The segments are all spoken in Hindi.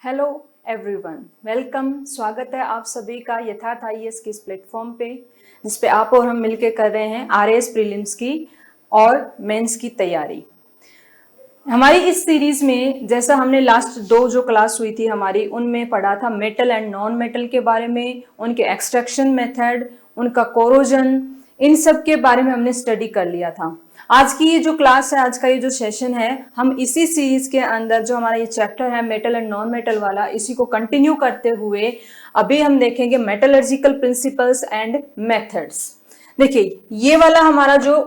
Hello everyone, welcome. स्वागत है आप सभी का यथार्थ आईएएस के इस प्लेटफॉर्म पे, जिस पे आप और हम मिलकर कर रहे हैं आरएएस प्रीलिम्स की और मेंस की तैयारी। हमारी इस सीरीज में जैसा हमने लास्ट दो जो क्लास हुई थी हमारी, उनमें पढ़ा था मेटल एंड नॉन मेटल के बारे में, उनके एक्सट्रैक्शन मेथड, उनका कोरोजन, इन सब के बारे में हमने स्टडी कर लिया था। आज की ये जो क्लास है, आज का ये जो सेशन है, हम इसी सीरीज के अंदर जो हमारा ये चैप्टर है मेटल एंड नॉन मेटल वाला, इसी को कंटिन्यू करते हुए अभी हम देखेंगे मेटलर्जिकल प्रिंसिपल्स एंड मेथड्स। देखिए, ये वाला हमारा जो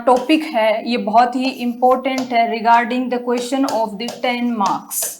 टॉपिक है ये बहुत ही इंपॉर्टेंट है regarding the question of the 10 marks.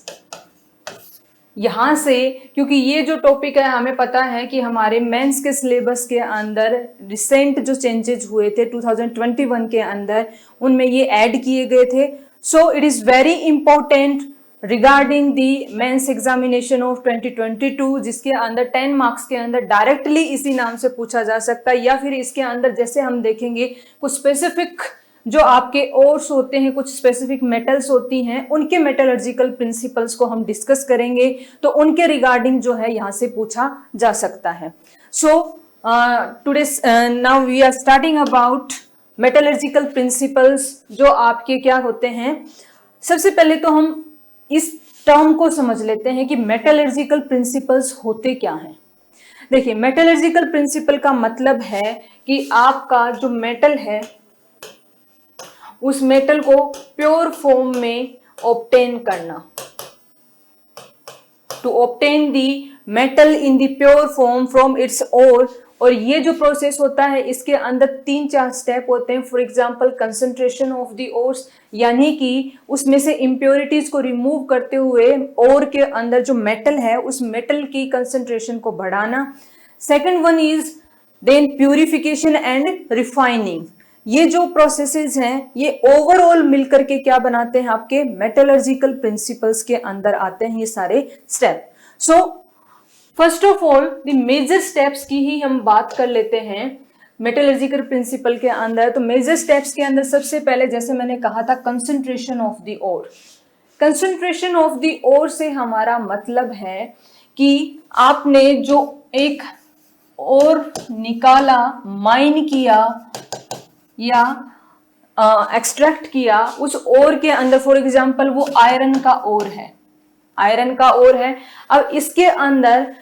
यहां से, क्योंकि ये जो टॉपिक है हमें पता है कि हमारे मेंस के सिलेबस के अंदर रिसेंट जो चेंजेस हुए थे 2021 के अंदर, उनमें ये ऐड किए गए थे। So it is very important regarding the mains examination of 2022, जिसके अंदर 10 मार्क्स के अंदर डायरेक्टली इसी नाम से पूछा जा सकता है, या फिर इसके अंदर जैसे हम देखेंगे कुछ स्पेसिफिक जो आपके ओर्स होते हैं, कुछ स्पेसिफिक मेटल्स होती हैं, उनके मेटलर्जिकल प्रिंसिपल्स को हम डिस्कस करेंगे, तो उनके रिगार्डिंग जो है यहां से पूछा जा सकता है। So today now we are starting about metallurgical principles, जो आपके क्या होते हैं। सबसे पहले तो हम इस टर्म को समझ लेते हैं कि मेटलर्जिकल प्रिंसिपल्स होते क्या हैं। देखिए, मेटलर्जिकल प्रिंसिपल का मतलब है कि आपका जो मेटल है उस मेटल को प्योर फॉर्म में ऑब्टेन करना, to obtain the metal in the pure form from its ore. और ये जो प्रोसेस होता है इसके अंदर 3-4 स्टेप होते हैं। For example concentration of the ores, यानी कि उसमें से इम्प्योरिटीज को रिमूव करते हुए ओर के अंदर जो मेटल है उस मेटल की कंसंट्रेशन को बढ़ाना। Second one is then purification and refining. ये जो प्रोसेसेस हैं ये ओवरऑल मिलकर के क्या बनाते हैं, आपके मेटलर्जिकल प्रिंसिपल्स के अंदर आते हैं ये सारे step. So first of all the major steps की ही हम बात कर लेते हैं मेटलर्जिकल प्रिंसिपल के अंदर। तो मेजर स्टेप्स के अंदर सबसे पहले, जैसे मैंने कहा था, concentration of the ore. Concentration of the ore से हमारा मतलब है कि आपने जो एक ओर निकाला, माइन किया या एक्सट्रैक्ट किया, उस ओर के अंदर फॉर एग्जांपल वो आयरन का ओर है, आयरन का ओर है। अब इसके अंदर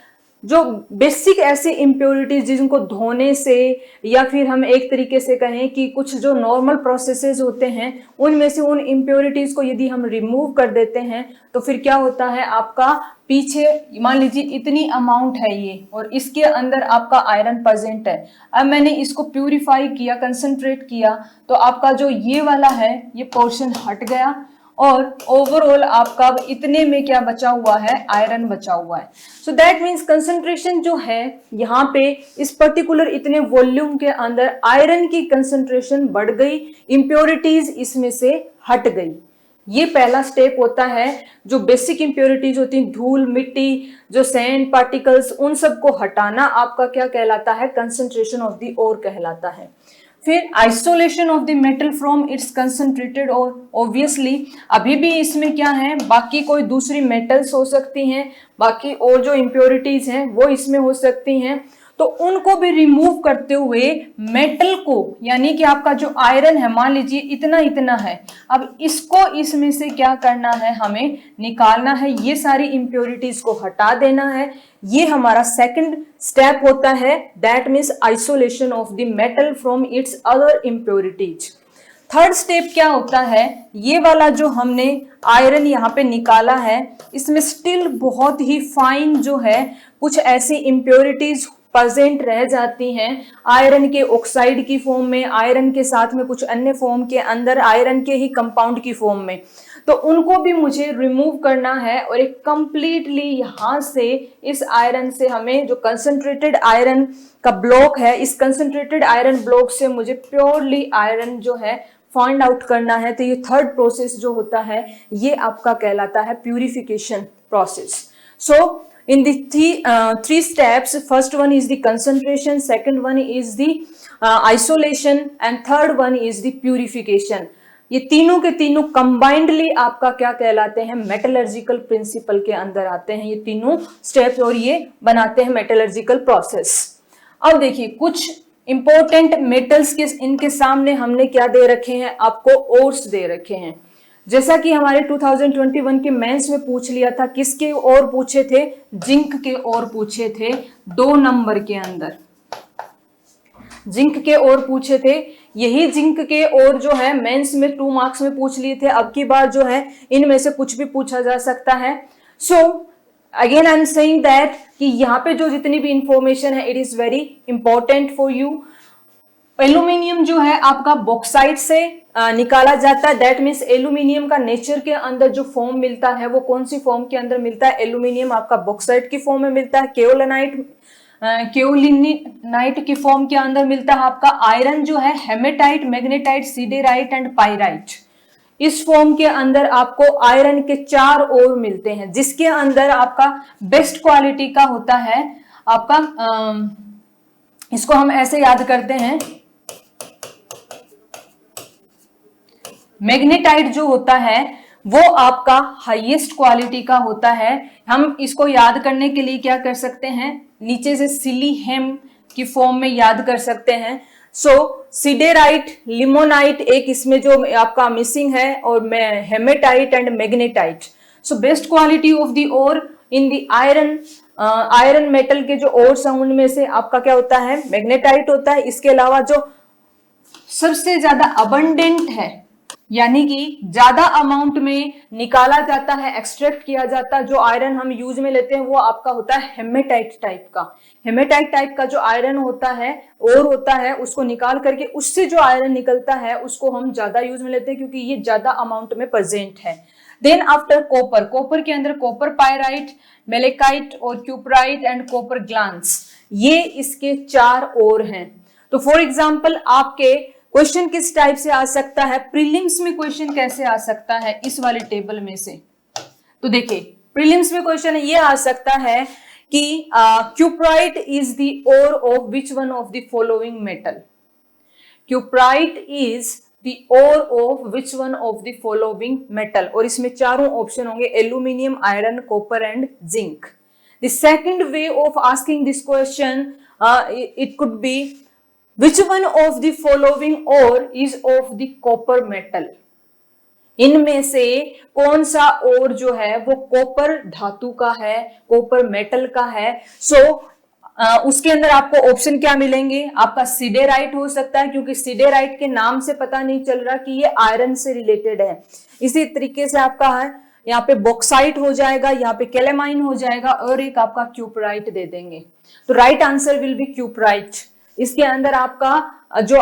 जो बेसिक ऐसी इम्प्योरिटीज जिनको धोने से, या फिर हम एक तरीके से कहें कि कुछ जो नॉर्मल प्रोसेसेस होते हैं उनमें से उन इम्प्योरिटीज को यदि हम रिमूव कर देते हैं तो फिर क्या होता है, आपका पीछे मान लीजिए इतनी अमाउंट है ये, और इसके अंदर आपका आयरन प्रेजेंट है। अब मैंने इसको प्यूरिफाई किया, कंसंट्रेट किया, तो आपका जो ये वाला है ये पोर्शन हट गया, और ओवरऑल आपका इतने में क्या बचा हुआ है, आयरन बचा हुआ है। सो दैट मीन्स कंसंट्रेशन जो है यहाँ पे इस पर्टिकुलर इतने वॉल्यूम के अंदर आयरन की कंसंट्रेशन बढ़ गई, इंप्योरिटीज इसमें से हट गई। ये पहला स्टेप होता है। जो बेसिक इंप्योरिटीज होती हैं, धूल, मिट्टी, जो सैंड पार्टिकल्स, उन सबको हटाना आपका क्या कहलाता है, कंसंट्रेशन ऑफ द ओर कहलाता है। फिर isolation of the metal from its concentrated ore. Obviously अभी भी इसमें क्या है, बाकी कोई दूसरी मेटल्स हो सकती हैं, बाकी और जो इम्प्योरिटीज हैं वो इसमें हो सकती हैं, तो उनको भी रिमूव करते हुए मेटल को, यानी कि आपका जो आयरन है, मान लीजिए इतना इतना है, अब इसको इसमें से क्या करना है, हमें निकालना है, ये सारी इम्प्योरिटीज को हटा देना है। ये हमारा सेकंड स्टेप होता है, that means isolation of the metal from it's other impurities. Third step क्या होता है, ये वाला जो हमने आयरन यहाँ पे निकाला है, इसमें स्टिल बहुत ही फाइन जो है कुछ ऐसी इम्प्योरिटीज प्रेजेंट रह जाती हैं, आयरन के ऑक्साइड की फॉर्म में, आयरन के साथ में कुछ अन्य फॉर्म के अंदर, आयरन के ही कंपाउंड की फॉर्म में, तो उनको भी मुझे रिमूव करना है। और एक कंप्लीटली यहाँ से इस आयरन से हमें जो कंसंट्रेटेड आयरन का ब्लॉक है, इस कंसंट्रेटेड आयरन ब्लॉक से मुझे प्योरली आयरन जो है फाइंड आउट करना है। तो ये थर्ड प्रोसेस जो होता है ये आपका कहलाता है purification process. So in the three steps, first one is the concentration, second one is the isolation, and third one is the purification. ये तीनों के तीनों कंबाइंडली आपका क्या कहलाते हैं, मेटलर्जिकल प्रिंसिपल के अंदर आते हैं ये तीनों स्टेप्स, और ये बनाते हैं मेटलर्जिकल प्रोसेस। अब देखिए कुछ इंपॉर्टेंट मेटल्स के इनके सामने हमने क्या दे रखे हैं, आपको ओर्स दे रखे हैं। जैसा कि हमारे 2021 के मेंस में पूछ लिया था, किसके और पूछे थे, जिंक के और पूछे थे 2 नंबर के अंदर, जिंक के और पूछे थे। यही जिंक के और जो है मेंस में 2 मार्क्स में पूछ लिए थे। अब की बार जो है इनमें से कुछ भी पूछा जा सकता है। So again I am saying that कि यहाँ पे जो जितनी भी इंफॉर्मेशन है it is very important for you. Aluminium जो है आपका बॉक्साइट से निकाला जाता है, दैट मीन्स एल्यूमिनियम का नेचर के अंदर जो फॉर्म मिलता है वो कौन सी फॉर्म के अंदर मिलता है, एल्यूमिनियम आपका बॉक्साइट की फॉर्म में मिलता है, केओलिनाइट की फॉर्म के अंदर मिलता है। आपका आयरन जो है hematite, magnetite, siderite and pyrite, इस फॉर्म के अंदर आपको आयरन के 4 ओर मिलते हैं, जिसके अंदर आपका बेस्ट क्वालिटी का होता है आपका इसको हम ऐसे याद करते हैं, मैग्नेटाइट जो होता है वो आपका हाईएस्ट क्वालिटी का होता है। हम इसको याद करने के लिए क्या कर सकते हैं, नीचे से सिलीहेम की फॉर्म में याद कर सकते हैं। सो सिडेराइट, लिमोनाइट एक इसमें जो आपका मिसिंग है, और hematite and magnetite. So best quality of the ore in the iron metal के जो ओर्स हैं उनमें से आपका क्या होता है, मैग्नेटाइट होता है। इसके अलावा जो सबसे ज्यादा अबंडेंट है, यानी कि ज्यादा अमाउंट में निकाला जाता है, एक्सट्रैक्ट किया जाता है, जो आयरन हम यूज में लेते हैं वो आपका होता है हेमेटाइट टाइप का। हेमेटाइट टाइप का जो आयरन होता है, और होता है, उसको निकाल करके उससे जो आयरन निकलता है उसको हम ज्यादा यूज में लेते हैं क्योंकि ये ज्यादा अमाउंट में प्रेजेंट है। देन आफ्टर कॉपर, कॉपर के अंदर कॉपर पायराइट, मेलेकाइट और क्यूपराइट एंड कॉपर ग्लांस, ये इसके 4 ओर हैं। तो फॉर एग्जाम्पल आपके क्वेश्चन किस टाइप से आ सकता है, प्रीलिम्स में क्वेश्चन कैसे आ सकता है इस वाले टेबल में से, तो देखिए प्रीलिम्स में क्वेश्चन ये आ सकता है कि cuprite is the ore of which one of the following metal, cuprite is the ore of which one of the following metal, और इसमें चारों ऑप्शन होंगे, aluminium, iron, copper and zinc. The second way of asking this question it could be which one of the following ore is of the copper metal, इनमें से कौन सा ओर जो है वो कॉपर धातु का है, कॉपर मेटल का है। सो उसके अंदर आपको ऑप्शन क्या मिलेंगे, आपका सिडेराइट हो सकता है क्योंकि सिडेराइट के नाम से पता नहीं चल रहा कि ये आयरन से रिलेटेड है। इसी तरीके से आपका है यहाँ पे बॉक्साइट हो जाएगा, यहाँ पे कैलेमाइन हो जाएगा, और एक आपका क्यूपराइट दे देंगे। तो right answer will be cuprite. इसके अंदर आपका जो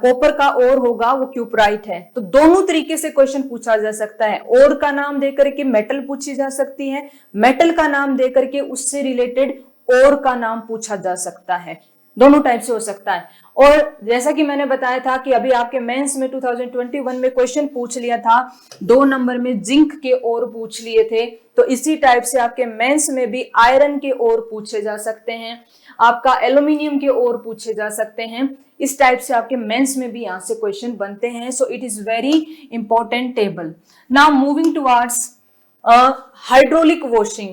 कॉपर का ओर होगा वो क्यूपराइट है। तो दोनों तरीके से क्वेश्चन पूछा जा सकता है, ओर का नाम देकर के मेटल पूछी जा सकती है, मेटल का नाम देकर के उससे रिलेटेड ओर का नाम पूछा जा सकता है, दोनों टाइप से हो सकता है। और जैसा कि मैंने बताया था कि अभी आपके मेंस में 2021 में क्वेश्चन पूछ लिया था, 2 नंबर में जिंक के ओर पूछ लिए थे, तो इसी टाइप से आपके मेंस में भी आयरन के ओर पूछे जा सकते हैं, आपका एल्यूमिनियम के ओर पूछे जा सकते हैं। इस टाइप से आपके मेंस में भी यहाँ से क्वेश्चन बनते हैं। सो it is very important table. Now moving towards hydraulic washing.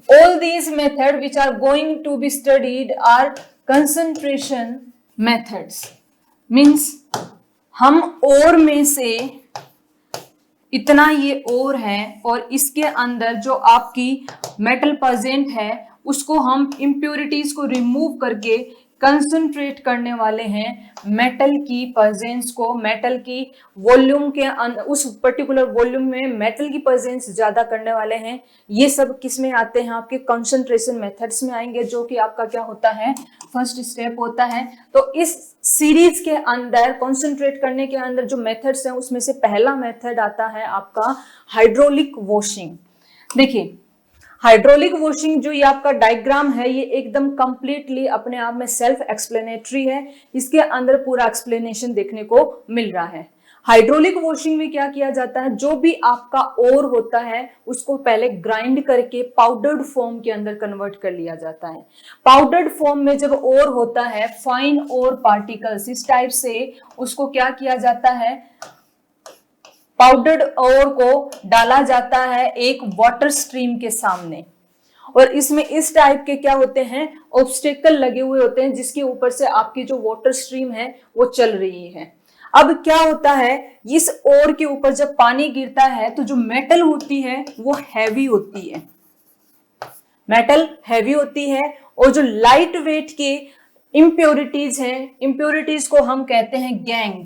All these methods which are going to be studied are concentration methods. Means हम ओर में से इतना ये ओर है और इसके अंदर जो आपकी मेटल प्रेजेंट है उसको हम इम्प्योरिटीज को रिमूव करके कंसंट्रेट करने वाले हैं मेटल की प्रेजेंस को, मेटल की वॉल्यूम के उस पर्टिकुलर वॉल्यूम में मेटल की प्रेजेंस ज्यादा करने वाले हैं। ये सब किस में आते हैं, आपके कंसंट्रेशन मेथड्स में आएंगे, जो कि आपका क्या होता है, फर्स्ट स्टेप होता है। तो इस सीरीज के अंदर कंसंट्रेट करने के अंदर जो मेथड्स हैं उसमें से पहला मेथड आता है आपका हाइड्रोलिक वॉशिंग। देखिए हाइड्रोलिक वॉशिंग जो ये आपका डायग्राम है ये एकदम कंप्लीटली अपने आप में सेल्फ एक्सप्लेनेटरी है, इसके अंदर पूरा एक्सप्लेनेशन देखने को मिल रहा है। हाइड्रोलिक वॉशिंग में क्या किया जाता है, जो भी आपका ओर होता है उसको पहले ग्राइंड करके पाउडर्ड फॉर्म के अंदर कन्वर्ट कर लिया जाता है। पाउडर्ड फॉर्म में जब ओर होता है, फाइन ओर पार्टिकल्स, इस टाइप से उसको क्या किया जाता है, पाउडर्ड ओर को डाला जाता है एक वाटर स्ट्रीम के सामने, और इसमें इस टाइप के क्या होते हैं, ऑब्स्टेकल लगे हुए होते हैं जिसके ऊपर से आपकी जो वाटर स्ट्रीम है वो चल रही है। अब क्या होता है, इस ओर के ऊपर जब पानी गिरता है तो जो मेटल होती है वो हैवी होती है, मेटल हैवी होती है, और जो लाइट वेट के इम्प्योरिटीज हैं, इम्प्योरिटीज को हम कहते हैं गैंग।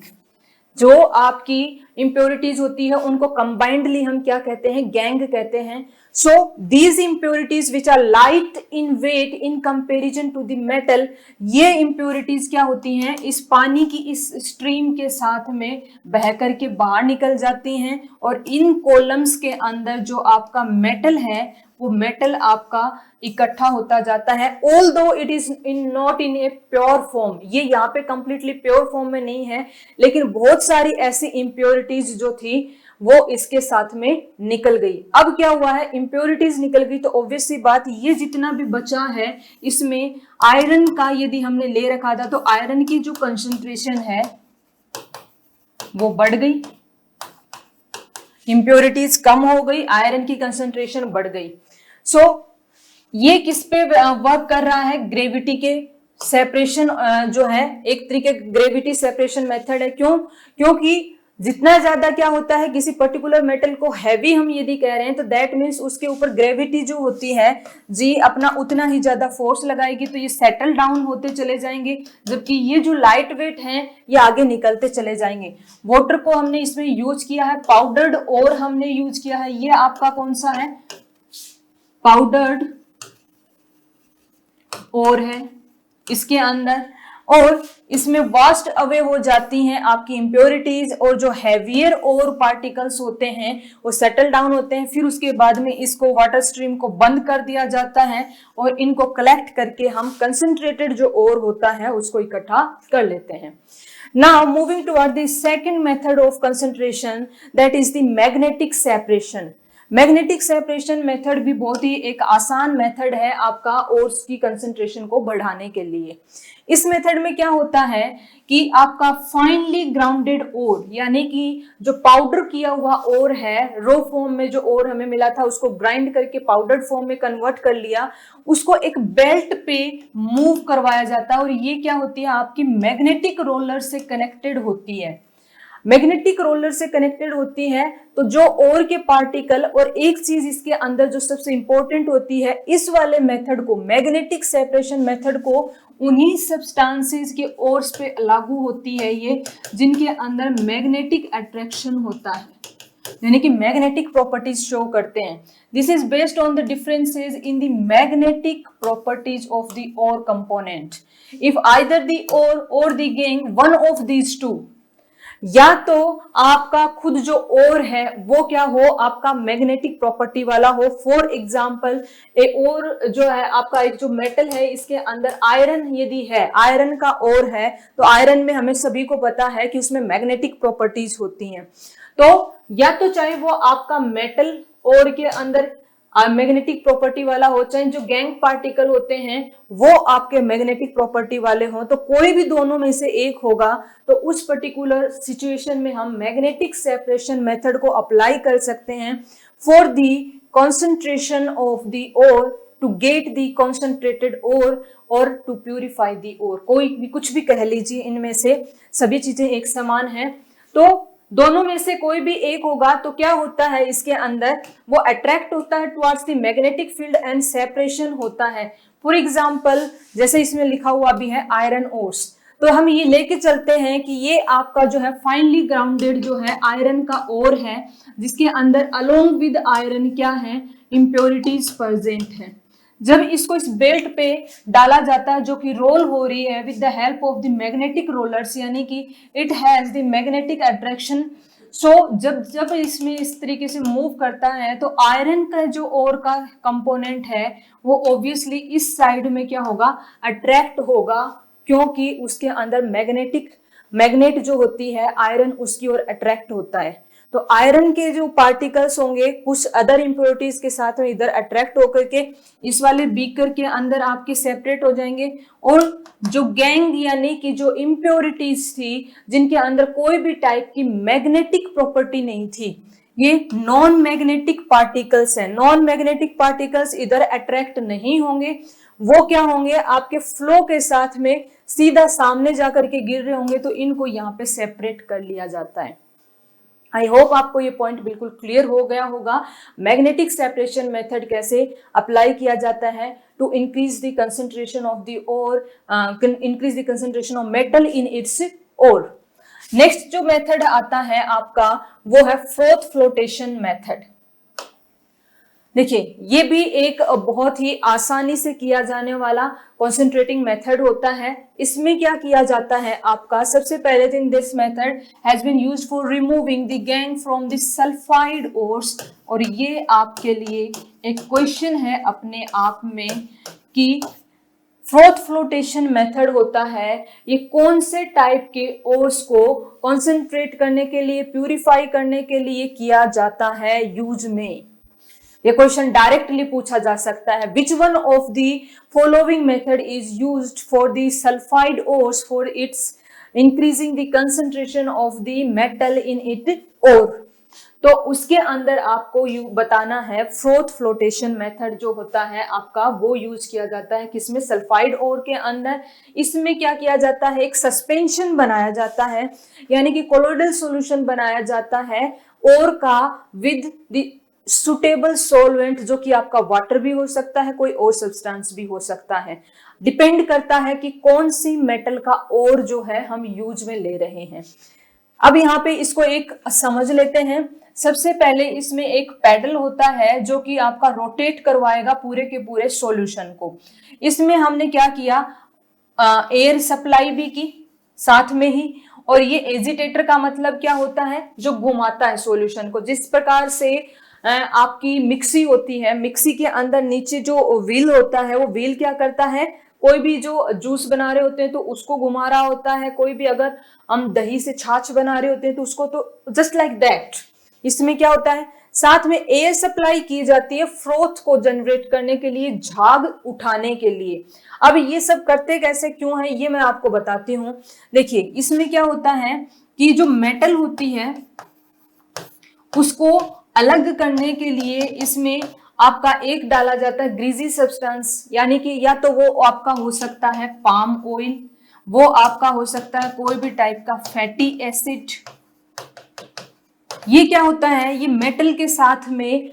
जो आपकी इम्प्योरिटीज होती है उनको कंबाइंडली हम क्या कहते हैं, गैंग कहते हैं। So these impurities which are light in weight in comparison to the metal, ये इम्प्योरिटीज क्या होती हैं, इस पानी की इस स्ट्रीम के साथ में बह करके बाहर निकल जाती हैं, और इन कॉलम्स के अंदर जो आपका मेटल है वो मेटल आपका इकट्ठा होता जाता है। Although it is not in a pure form, ये यहाँ पे कंप्लीटली प्योर फॉर्म में नहीं है, लेकिन बहुत सारी ऐसी इम्प्योरिटीज जो थी वो इसके साथ में निकल गई। अब क्या हुआ है, इम्प्योरिटीज निकल गई तो ऑब्वियस सी बात, ये जितना भी बचा है इसमें आयरन का यदि हमने ले रखा था तो आयरन की जो कंसंट्रेशन है वो बढ़ गई, इम्प्योरिटीज कम हो गई, आयरन की कंसंट्रेशन बढ़ गई। सो ये किस पे वर्क कर रहा है, ग्रेविटी के सेपरेशन जो है, एक तरीके ग्रेविटी सेपरेशन मेथड है। क्योंकि जितना ज्यादा क्या होता है, किसी पर्टिकुलर मेटल को हैवी हम यदि कह रहे हैं तो दैट मीन्स उसके ऊपर ग्रेविटी जो होती है जी अपना उतना ही ज्यादा फोर्स लगाएगी, तो ये सेटल डाउन होते चले जाएंगे, जबकि ये जो लाइट वेट हैं ये आगे निकलते चले जाएंगे। वाटर को हमने इसमें यूज किया है, पाउडर्ड और हमने यूज किया है, ये आपका कौन सा है, पाउडर्ड और है इसके अंदर, और इसमें वास्ट अवे हो जाती हैं आपकी इम्प्योरिटीज, और जो हैवियर और पार्टिकल्स होते हैं वो सेटल डाउन होते हैं। फिर उसके बाद में इसको वाटर स्ट्रीम को बंद कर दिया जाता है और इनको कलेक्ट करके हम कंसंट्रेटेड जो और होता है उसको इकट्ठा कर लेते हैं। Now moving toward the second method of concentration, that is the magnetic separation. Magnetic separation method भी बहुत ही एक आसान मेथड है आपका ओर्स की कंसंट्रेशन को बढ़ाने के लिए। इस मेथड में क्या होता है कि आपका फाइनली ग्राउंडेड ओर, यानी कि जो पाउडर किया हुआ ओर है, रो फॉर्म में जो ओर हमें मिला था उसको ग्राइंड करके पाउडर फॉर्म में कन्वर्ट कर लिया, उसको एक बेल्ट पे मूव करवाया जाता है, और ये क्या होती है आपकी मैग्नेटिक रोलर से कनेक्टेड होती है। मैग्नेटिक रोलर से कनेक्टेड होती है तो जो ओर के पार्टिकल, और एक चीज इसके अंदर जो सबसे इंपॉर्टेंट होती है, इस वाले मेथड को, मैग्नेटिक सेपरेशन मेथड को उन्हीं सब्सटेंसेस के ओर्स पे लागू होती है ये जिनके अंदर मैग्नेटिक अट्रैक्शन होता है, यानी कि मैग्नेटिक प्रॉपर्टीज शो करते हैं। This is based on the differences in the magnetic properties of the ore component. If either the ore or the gangue, one of these two, या तो आपका खुद जो ओर है वो क्या हो, आपका मैग्नेटिक प्रॉपर्टी वाला हो। फॉर एग्जाम्पल ए ओर जो है आपका, एक जो मेटल है इसके अंदर आयरन यदि है, आयरन का ओर है, तो आयरन में हमें सभी को पता है कि उसमें मैग्नेटिक प्रॉपर्टीज होती हैं। तो या तो चाहे वो आपका मेटल ओर के अंदर मैग्नेटिक प्रॉपर्टी वाला हो, चाहे जो गैंग पार्टिकल होते हैं वो आपके मैग्नेटिक प्रॉपर्टी वाले हों, तो कोई भी दोनों में से एक होगा, तो उस पर्टिकुलर सिचुएशन में हम मैग्नेटिक सेपरेशन मेथड को अप्लाई कर सकते हैं for the concentration of the ore, to get the concentrated ore और टू प्यूरिफाई द ओर। कोई भी कुछ भी कह लीजिए, इनमें से सभी चीजें एक समान है, तो दोनों में से कोई भी एक होगा तो क्या होता है इसके अंदर, वो अट्रैक्ट होता है towards the magnetic field and separation होता है। फॉर एग्जांपल जैसे इसमें लिखा हुआ भी है आयरन ओर्स, तो हम ये लेके चलते हैं कि ये आपका जो है फाइनली ग्राउंडेड जो है आयरन का ओर है, जिसके अंदर अलोंग विद आयरन क्या है, इम्प्योरिटीज प्रेजेंट है। जब इसको इस बेल्ट पे डाला जाता है जो कि रोल हो रही है with the help of the magnetic rollers, यानी कि it has the magnetic attraction. So जब इसमें इस तरीके से मूव करता है तो आयरन का जो ओर का कंपोनेंट है वो ऑब्वियसली इस साइड में क्या होगा, अट्रैक्ट होगा, क्योंकि उसके अंदर मैग्नेट जो होती है आयरन उसकी ओर अट्रैक्ट होता है। तो आयरन के जो पार्टिकल्स होंगे कुछ अदर इंप्योरिटीज के साथ में इधर अट्रैक्ट होकर के इस वाले बीकर के अंदर आपके सेपरेट हो जाएंगे, और जो गैंग यानी कि जो इंप्योरिटीज थी जिनके अंदर कोई भी टाइप की मैग्नेटिक प्रॉपर्टी नहीं थी, ये नॉन मैग्नेटिक पार्टिकल्स है। नॉन मैग्नेटिक पार्टिकल्स इधर अट्रैक्ट नहीं होंगे, वो क्या होंगे आपके फ्लो के साथ में सीधा सामने जाकर के गिर रहे होंगे, तो इनको यहाँ पे सेपरेट कर लिया जाता है। आई होप आपको ये पॉइंट बिल्कुल क्लियर हो गया होगा। मैग्नेटिक सेपरेशन मेथड कैसे अप्लाई किया जाता है to increase the concentration of the ore, increase the concentration of metal in its ore. Next जो मेथड आता है आपका वो है फोर्थ फ्लोटेशन मेथड। देखिए ये भी एक बहुत ही आसानी से किया जाने वाला कॉन्सेंट्रेटिंग मेथड होता है। इसमें क्या किया जाता है आपका, सबसे पहले दिन this method has been used for removing the gangue from the sulphide ores. और ये आपके लिए एक क्वेश्चन है अपने आप में कि फोर्थ फ्लोटेशन मेथड होता है ये कौन से टाइप के ओर्स को कॉन्सेंट्रेट करने के लिए, प्यूरिफाई करने के लिए किया जाता है यूज में। ये क्वेश्चन डायरेक्टली पूछा जा सकता है। विच one of the following method is used for the sulphide ores for its increasing the concentration of the metal in it ओर। तो उसके अंदर आपको बताना है फोर्थ फ्लोटेशन मेथड जो होता है आपका वो यूज किया जाता है किसमें, सल्फाइड ओर के अंदर। इसमें क्या किया जाता है, एक सस्पेंशन बनाया जाता है यानी कि कोलोइडल सॉल्यूशन बनाया जाता है ओर का विद द सुटेबल सॉल्वेंट, जो कि आपका वाटर भी हो सकता है, कोई और सब्सटेंस भी हो सकता है। डिपेंड करता है कि कौन सी मेटल का ओर जो है हम यूज में ले रहे हैं। अब यहाँ पे इसको एक समझ लेते हैं। सबसे पहले इसमें एक पैडल होता है जो कि आपका रोटेट करवाएगा पूरे के पूरे सॉल्यूशन को। इसमें हमने क्या किया, एयर सप्लाई भी की साथ में ही, और ये एजिटेटर का मतलब क्या होता है, जो घुमाता है सॉल्यूशन को। जिस प्रकार से आपकी मिक्सी होती है, मिक्सी के अंदर नीचे जो व्हील होता है वो व्हील क्या करता है, कोई भी जो जूस बना रहे होते हैं तो उसको घुमा रहा होता है, कोई भी अगर हम दही से छाछ बना रहे होते हैं तो उसको, तो जस्ट लाइक दैट इसमें क्या होता है, साथ में एयर सप्लाई की जाती है फ्रोथ को जनरेट करने के लिए, झाग उठाने के लिए। अब ये सब करते कैसे क्यों है ये मैं आपको बताती हूँ। देखिए इसमें क्या होता है कि जो मेटल होती है उसको अलग करने के लिए इसमें आपका एक डाला जाता है ग्रीजी सब्सटेंस, यानी कि या तो वो आपका हो सकता है पाम ऑयल, वो आपका हो सकता है कोई भी टाइप का फैटी एसिड। ये क्या होता है, ये मेटल के साथ में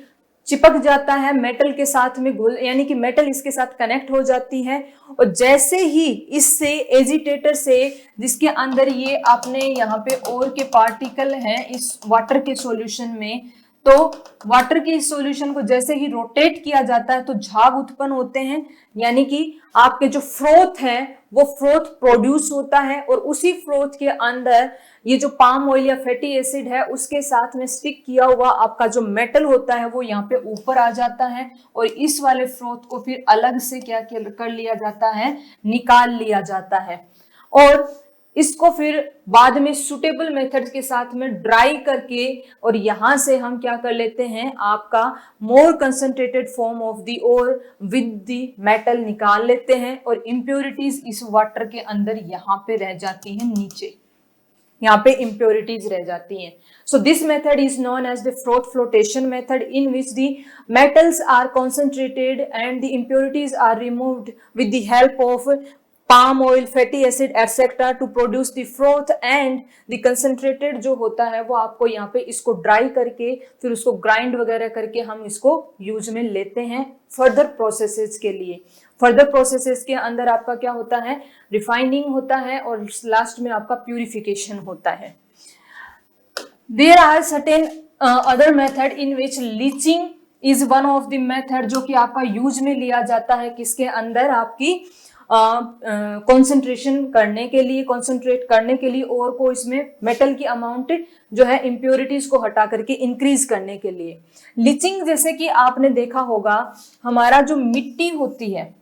चिपक जाता है, मेटल के साथ में घुल, यानी कि मेटल इसके साथ कनेक्ट हो जाती है। और जैसे ही इससे एजिटेटर से, जिसके अंदर ये आपने यहाँ पे और के पार्टिकल हैं इस वाटर के सॉल्यूशन में, तो वाटर के इस सॉल्यूशन को जैसे ही रोटेट किया जाता है तो झाग उत्पन्न होते हैं, यानी कि आपके जो फ्रोथ है वो फ्रोथ प्रोड्यूस होता है। और उसी फ्रोथ के अंदर ये जो पाम ऑयल या फैटी एसिड है उसके साथ में स्टिक किया हुआ आपका जो मेटल होता है वो यहाँ पे ऊपर आ जाता है, और इस वाले फ्रोथ को फिर अलग से क्या कर लिया जाता है, निकाल लिया जाता है। और इसको फिर बाद में सुटेबल मेथड के साथ में ड्राई करके, और यहां से हम क्या कर लेते हैं, आपका more concentrated form of the ore with the metal निकाल लेते हैं, और इम्प्योरिटीज इस वाटर के अंदर यहाँ पे रह जाती हैं, नीचे यहाँ पे इम्प्योरिटीज रह जाती हैं। So this method is known as the froth flotation method, in which the metals are concentrated and the impurities are removed with the help of palm oil, fatty acid etc. to produce the froth, and the concentrated जो होता है वो आपको यहाँ पे इसको ड्राई करके फिर उसको ग्राइंड वगैरह करके हम इसको यूज में लेते हैं फर्दर प्रोसेसेस के लिए। फर्दर प्रोसेसेस के अंदर आपका क्या होता है, रिफाइनिंग होता है, और लास्ट में आपका प्यूरिफिकेशन होता है। There are certain other method in which leaching is one of the method जो कि आपका यूज में लिया जाता है, किसके अंदर, आपकी कंसंट्रेशन करने के लिए, कंसंट्रेट करने के लिए, और को इसमें मेटल की अमाउंट जो है इम्प्योरिटीज को हटा करके इंक्रीज करने के लिए। लीचिंग जैसे कि आपने देखा होगा, हमारा जो मिट्टी होती है,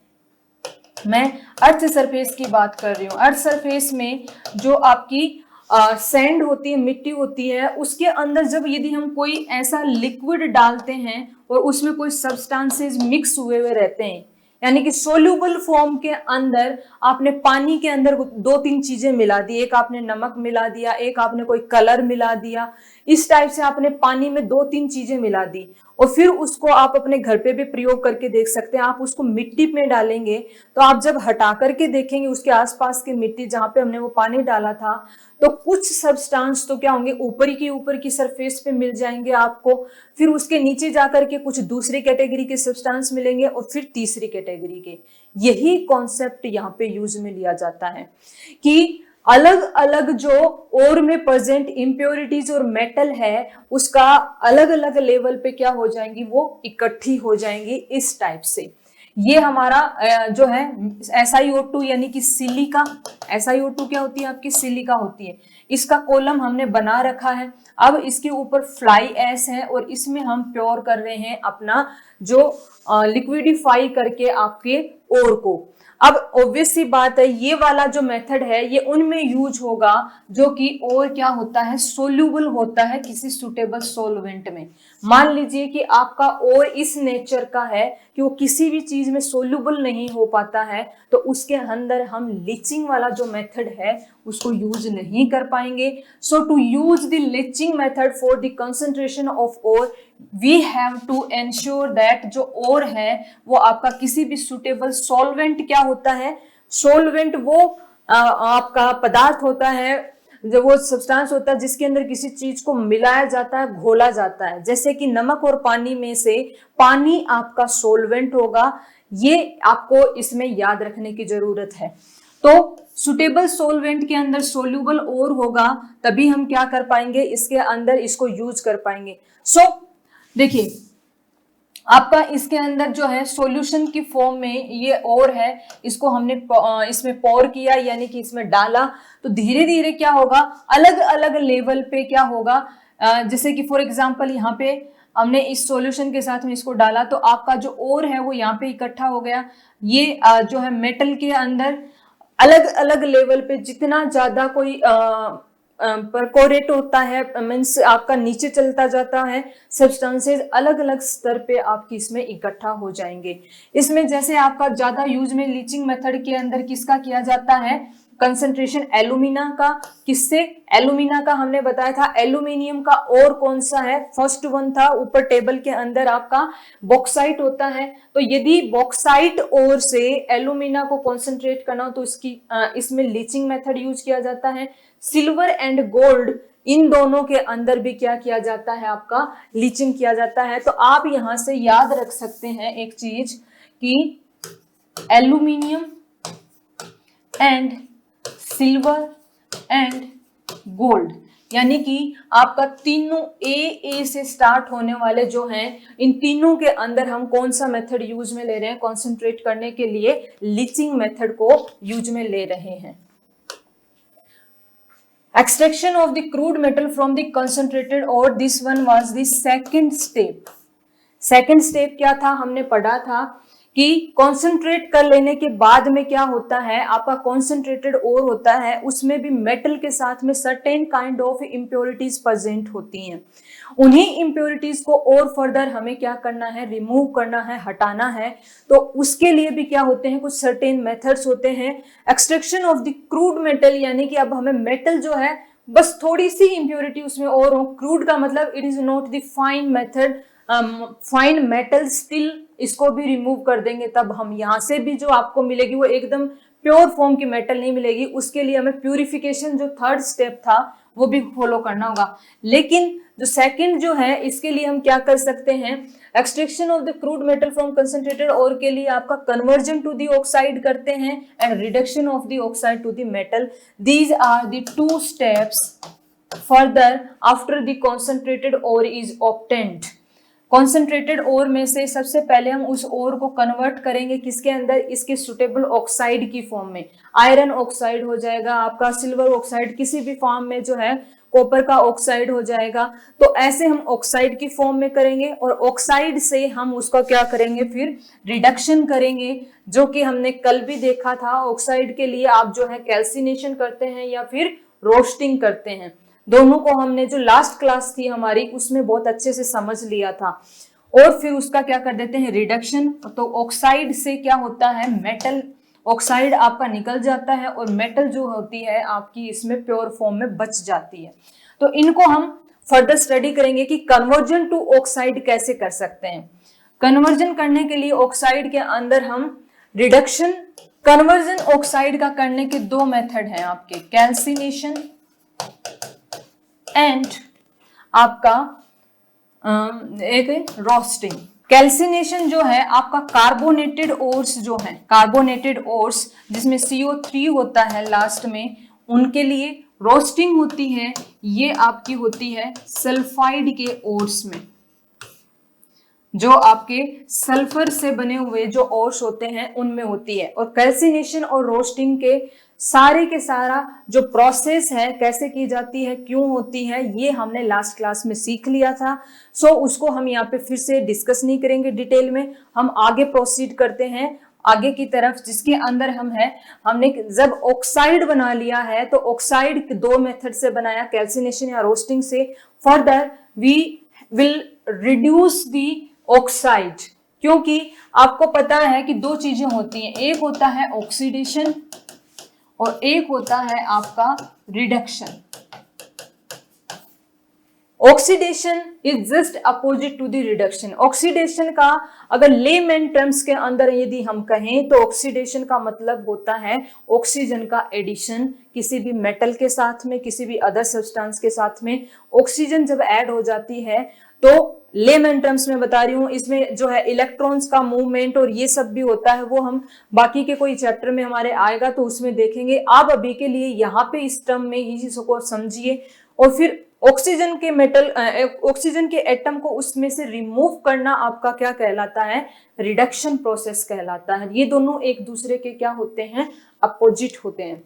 मैं अर्थ सरफेस की बात कर रही हूँ, अर्थ सरफेस में जो आपकी सैंड होती है, मिट्टी होती है, उसके अंदर जब यदि हम कोई ऐसा लिक्विड डालते हैं और उसमें कोई सब्सटेंसेस मिक्स हुए हुए रहते हैं, यानी कि सोल्यूबल फॉर्म के अंदर आपने पानी के अंदर दो तीन चीजें मिला दी, एक आपने नमक मिला दिया, एक आपने कोई कलर मिला दिया, इस टाइप से आपने पानी में दो तीन चीजें मिला दी और फिर उसको आप अपने घर पे भी प्रयोग करके देख सकते हैं। आप उसको मिट्टी में डालेंगे तो आप जब हटा करके देखेंगे उसके आसपास की मिट्टी जहां पे हमने वो पानी डाला था, तो कुछ सब्सटेंस तो क्या होंगे, ऊपर की सरफेस पे मिल जाएंगे आपको, फिर उसके नीचे जाकर के कुछ दूसरी कैटेगरी के सब्सटेंस मिलेंगे और फिर तीसरी कैटेगरी के। यही कॉन्सेप्ट यहाँ पे यूज में लिया जाता है कि अलग अलग जो ओर में प्रेजेंट इम्प्योरिटीज और मेटल है उसका अलग अलग लेवल पे क्या हो जाएंगी, वो इकट्ठी हो जाएंगी इस टाइप से। ये हमारा जो है SiO2 यानी कि सिलिका, SiO2 क्या होती है आपकी, सिलिका होती है। इसका कॉलम हमने बना रखा है। अब इसके ऊपर फ्लाई ऐश है और इसमें हम प्योर कर रहे हैं अपना जो लिक्विडिफाई करके आपके ओर को। अब ऑब्वियस सी बात है ये वाला जो मेथड है ये उनमें यूज होगा जो कि और क्या होता है, सोल्यूबल होता है किसी सुटेबल सॉल्वेंट में। मान लीजिए कि आपका और इस नेचर का है कि वो किसी भी चीज में सोल्यूबल नहीं हो पाता है, तो उसके अंदर हम लीचिंग वाला जो मेथड है उसको यूज नहीं कर पाएंगे। So to use the leaching method for the concentration of ore we have to ensure that जो ओर है वो आपका किसी भी सुटेबल सॉल्वेंट क्या होता है, सॉल्वेंट वो आपका पदार्थ होता है, जब वो सब्सटेंस होता है जिसके अंदर किसी चीज को मिलाया जाता है, घोला जाता है। जैसे कि नमक और पानी में से पानी आपका सॉल्वेंट होगा, ये आपको इसमें याद रखने की जरूरत है। तो सुटेबल सॉल्वेंट के अंदर सोल्यूबल और होगा तभी हम क्या कर पाएंगे, इसके अंदर इसको यूज कर पाएंगे। सो देखिए आपका इसके अंदर जो है सॉल्यूशन की फॉर्म में ये और है, इसको हमने इसमें पोर किया यानी कि इसमें डाला, तो धीरे धीरे क्या होगा, अलग अलग लेवल पे क्या होगा, जैसे कि फॉर एग्जांपल यहाँ पे हमने इस सॉल्यूशन के साथ में इसको डाला तो आपका जो और है वो यहाँ पे इकट्ठा हो गया। ये जो है मेटल के अंदर अलग अलग लेवल पे जितना ज्यादा कोई परकोरेट होता है, मीन्स आपका नीचे चलता जाता है, सब्सटेंसेस अलग अलग स्तर पे आपकी इसमें इकट्ठा हो जाएंगे। इसमें जैसे आपका ज्यादा यूज में लीचिंग मेथड के अंदर किसका किया जाता है, कंसंट्रेशन एल्यूमिना का। किससे, एल्यूमिना का हमने बताया था। एल्यूमिनियम का और कौन सा है, फर्स्ट वन था ऊपर टेबल के अंदर आपका बॉक्साइट होता है। तो यदि बॉक्साइट और से एल्यूमिना को कॉन्सेंट्रेट करना हो तो इसमें लीचिंग मेथड यूज किया जाता है। सिल्वर एंड गोल्ड इन दोनों के अंदर भी क्या किया जाता है, आपका लीचिंग किया जाता है। तो आप यहां से याद रख सकते हैं एक चीज कि aluminium and silver and gold, यानी कि आपका तीनों ए से स्टार्ट होने वाले जो हैं, इन तीनों के अंदर हम कौन सा मेथड यूज में ले रहे हैं, कॉन्सेंट्रेट करने के लिए लीचिंग मेथड को यूज में ले रहे हैं। Extraction of the crude metal from the concentrated ore, this one was the second step. Second step क्या था, हमने पढ़ा था कि कॉन्सेंट्रेट कर लेने के बाद में क्या होता है, आपका कॉन्सेंट्रेटेड ओर होता है, उसमें भी मेटल के साथ में certain kind of impurities present होती हैं। उन्हीं इम्प्योरिटीज को और फर्दर हमें क्या करना है, रिमूव करना है, हटाना है। तो उसके लिए भी क्या होते हैं, कुछ सर्टेन मेथड्स होते हैं। Extraction of the crude metal, यानी कि अब हमें मेटल जो है बस थोड़ी सी इम्प्योरिटी उसमें और हो। क्रूड का मतलब it is not the fine method, fine metal still इसको भी रिमूव कर देंगे तब हम यहाँ से भी जो आपको मिलेगी वो एकदम प्योर फॉर्म की मेटल नहीं मिलेगी। उसके लिए हमें प्यूरिफिकेशन जो थर्ड स्टेप था वो भी फॉलो करना होगा। लेकिन जो सेकंड जो है इसके लिए हम क्या कर सकते हैं, extraction of the crude metal from concentrated ore के लिए आपका कन्वर्जन टू द ऑक्साइड करते हैं and reduction of the oxide to the metal. These are the two steps further after the concentrated ore is obtained. Concentrated ore में से सबसे पहले हम उस ओर को कन्वर्ट करेंगे किसके अंदर, इसके सुटेबल ऑक्साइड की फॉर्म में। आयरन ऑक्साइड हो जाएगा आपका, सिल्वर ऑक्साइड, किसी भी फॉर्म में जो है कॉपर का ऑक्साइड हो जाएगा। तो ऐसे हम ऑक्साइड की फॉर्म में करेंगे और ऑक्साइड से हम उसका क्या करेंगे, फिर रिडक्शन करेंगे, जो कि हमने कल भी देखा था। ऑक्साइड के लिए आप जो है कैल्सिनेशन करते हैं या फिर रोस्टिंग करते हैं। दोनों को हमने जो लास्ट क्लास थी हमारी उसमें बहुत अच्छे से समझ लिया था। और फिर उसका क्या कर देते हैं, रिडक्शन। तो ऑक्साइड से क्या होता है, मेटल ऑक्साइड आपका निकल जाता है और मेटल जो होती है आपकी इसमें प्योर फॉर्म में बच जाती है। तो इनको हम फर्दर स्टडी करेंगे कि कन्वर्जन टू ऑक्साइड कैसे कर सकते हैं। कन्वर्जन करने के लिए ऑक्साइड के अंदर हम रिडक्शन, कन्वर्जन ऑक्साइड का करने के दो मेथड हैं आपके, कैल्सिनेशन एंड आपका एक रोस्टिंग। कैल्सिनेशन जो है आपका कार्बोनेटेड ओर्स जो है, कार्बोनेटेड ओर्स जिसमें CO3 होता है लास्ट में, उनके लिए। रोस्टिंग होती है, ये आपकी होती है सल्फाइड के ओर्स में, जो आपके सल्फर से बने हुए जो ओर्स होते हैं उनमें होती है। और कैल्सिनेशन और रोस्टिंग के सारा जो प्रोसेस है कैसे की जाती है, क्यों होती है, ये हमने लास्ट क्लास में सीख लिया था। सो उसको हम यहाँ पे फिर से डिस्कस नहीं करेंगे डिटेल में। हम आगे प्रोसीड करते हैं आगे की तरफ, जिसके अंदर हमने जब ऑक्साइड बना लिया है तो ऑक्साइड दो मेथड से बनाया, कैल्सिनेशन या रोस्टिंग से। Further we will reduce the oxide, क्योंकि आपको पता है कि दो चीजें होती हैं, एक होता है ऑक्सीडेशन और एक होता है आपका reduction. Oxidation is just opposite to the reduction. Oxidation का अगर लेमैन टर्म्स के अंदर यदि हम कहें तो ऑक्सीडेशन का मतलब होता है ऑक्सीजन का एडिशन किसी भी मेटल के साथ में, किसी भी अदर सब्सटेंस के साथ में ऑक्सीजन जब ऐड हो जाती है तो लेमैन टर्म्स में बता रही हूँ, इसमें जो है इलेक्ट्रॉन्स का मूवमेंट और ये सब भी होता है, वो हम बाकी के कोई चैप्टर में हमारे आएगा तो उसमें देखेंगे। आप अभी के लिए यहाँ पे इस टर्म में ही चीजों को समझिए। और फिर ऑक्सीजन के एटम को उसमें से रिमूव करना आपका क्या कहलाता है, रिडक्शन प्रोसेस कहलाता है। ये दोनों एक दूसरे के क्या होते हैं, अपोजिट होते हैं।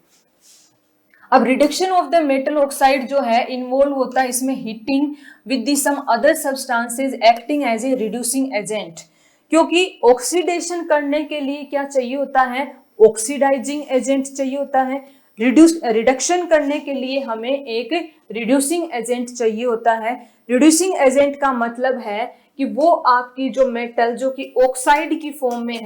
अब reduction of the metal oxide जो है इन्वॉल्व होता है इसमें heating with the some other substances acting as a reducing agent, क्योंकि ऑक्सीडेशन करने के लिए क्या चाहिए होता है, ऑक्सीडाइजिंग एजेंट चाहिए होता है। रिडक्शन करने के लिए हमें एक रिड्यूसिंग एजेंट चाहिए होता है। रिड्यूसिंग एजेंट का मतलब है कि वो आपकी जो मेटल जो कि ऑक्साइड की फॉर्म में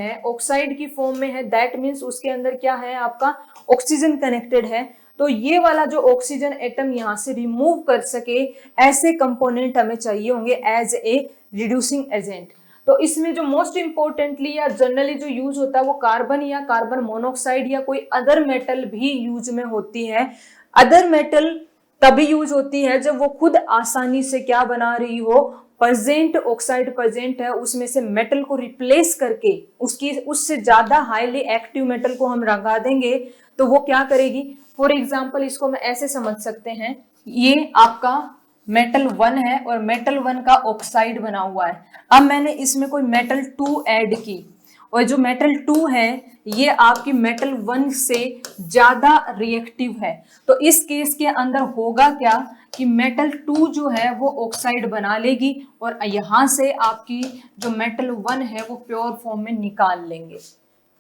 है, दैट मीन्स उसके अंदर क्या है, आपका ऑक्सीजन कनेक्टेड है। तो ये वाला जो ऑक्सीजन एटम यहाँ से रिमूव कर सके, ऐसे कंपोनेंट हमें चाहिए होंगे एज ए रिड्यूसिंग एजेंट। तो इसमें जो मोस्ट इंपोर्टेंटली या जनरली जो यूज होता है वो कार्बन या कार्बन मोनोऑक्साइड या कोई अदर मेटल भी यूज में होती है। अदर मेटल तभी यूज होती है जब वो खुद आसानी से क्या बना रही हो, प्रेजेंट ऑक्साइड प्रेजेंट है, उसमें से मेटल को रिप्लेस करके उससे ज्यादा हाईली एक्टिव मेटल को हम लगा देंगे तो वो क्या करेगी। फॉर एग्जाम्पल इसको मैं ऐसे समझ सकते हैं, ये आपका मेटल 1 है और मेटल 1 का ऑक्साइड बना हुआ है। अब मैंने इसमें कोई मेटल 2 ऐड की और जो मेटल 2 है ये आपकी मेटल 1 से ज्यादा रिएक्टिव है। तो इस केस के अंदर होगा क्या कि मेटल 2 जो है वो ऑक्साइड बना लेगी और यहां से आपकी जो मेटल 1 है वो प्योर फॉर्म में निकाल लेंगे।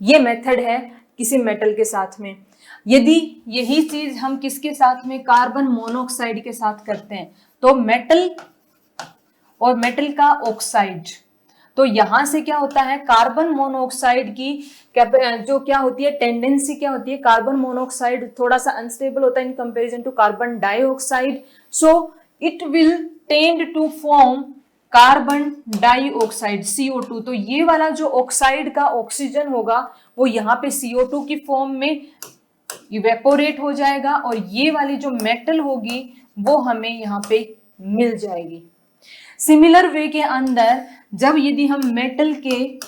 ये मेथड है किसी मेटल के साथ में। यदि यही चीज हम किसके साथ में, कार्बन मोनोऑक्साइड के साथ करते हैं, तो मेटल और मेटल का ऑक्साइड, तो यहां से क्या होता है, कार्बन मोनोऑक्साइड की जो क्या होती है, टेंडेंसी क्या होती है, कार्बन मोनोऑक्साइड थोड़ा सा अनस्टेबल होता है in comparison to carbon dioxide, so it will tend to form carbon dioxide CO2। तो ये वाला जो ऑक्साइड का ऑक्सीजन होगा वो यहाँ पे CO2 की फॉर्म में इवेपोरेट हो जाएगा और ये वाली जो मेटल होगी वो हमें यहाँ पे मिल जाएगी। सिमिलर वे के अंदर जब यदि हम मेटल के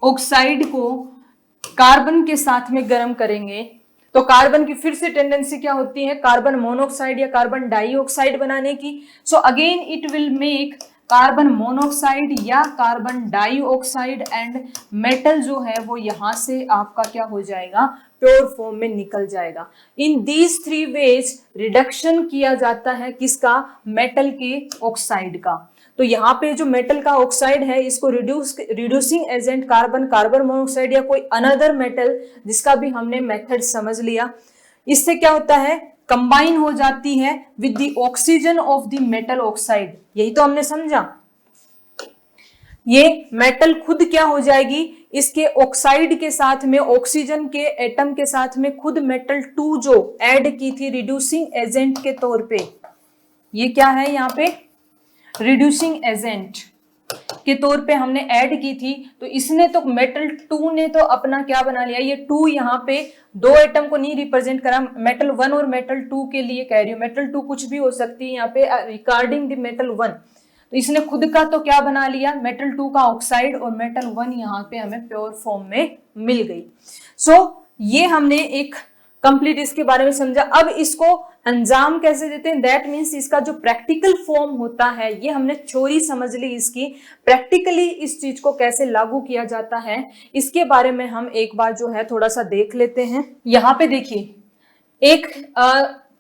ऑक्साइड को कार्बन के साथ में गर्म करेंगे तो कार्बन की फिर से टेंडेंसी क्या होती है, कार्बन मोनोऑक्साइड या कार्बन डाइऑक्साइड बनाने की। So again it will make carbon monoxide या कार्बन डाइऑक्साइड एंड मेटल जो है वो यहां से आपका क्या हो जाएगा, प्योर फॉर्म में निकल जाएगा। इन दीज 3 वेज रिडक्शन किया जाता है किसका, मेटल के ऑक्साइड का। तो यहाँ पे जो मेटल का ऑक्साइड है इसको रिड्यूसिंग एजेंट कार्बन मोनोऑक्साइड या कोई अनदर मेटल जिसका भी हमने मेथड समझ लिया, इससे क्या होता है, कंबाइन हो जाती है with the oxygen of the metal oxide. यही तो हमने समझा, ये मेटल खुद क्या हो जाएगी, इसके ऑक्साइड के साथ में, ऑक्सीजन के एटम के साथ में खुद मेटल 2 जो ऐड की थी रिड्यूसिंग एजेंट के तौर पे, ये क्या है यहाँ पे रिड्यूसिंग एजेंट के तौर पे हमने ऐड की थी, तो इसने तो मेटल 2 ने तो अपना क्या बना लिया, ये 2 यहाँ पे 2 एटम को नहीं रिप्रेजेंट करा, मेटल 1 और मेटल 2 के लिए कह रही हूँ, मेटल 2 कुछ भी हो सकती है यहाँ पे रिगार्डिंग द मेटल 1, तो इसने खुद का तो क्या बना लिया मेटल 2 का ऑक्साइड, और मेटल 1 यहाँ पे हमें प्योर फॉर्म में मिल गई। सो ये हमने एक कंप्लीट इसके बारे में समझा। अब इसको अंजाम कैसे देते हैं, दैट मीन्स इसका जो प्रैक्टिकल फॉर्म होता है, ये हमने थ्योरी समझ ली, इसकी प्रैक्टिकली इस चीज को कैसे लागू किया जाता है इसके बारे में हम एक बार जो है थोड़ा सा देख लेते हैं। यहाँ पे देखिए एक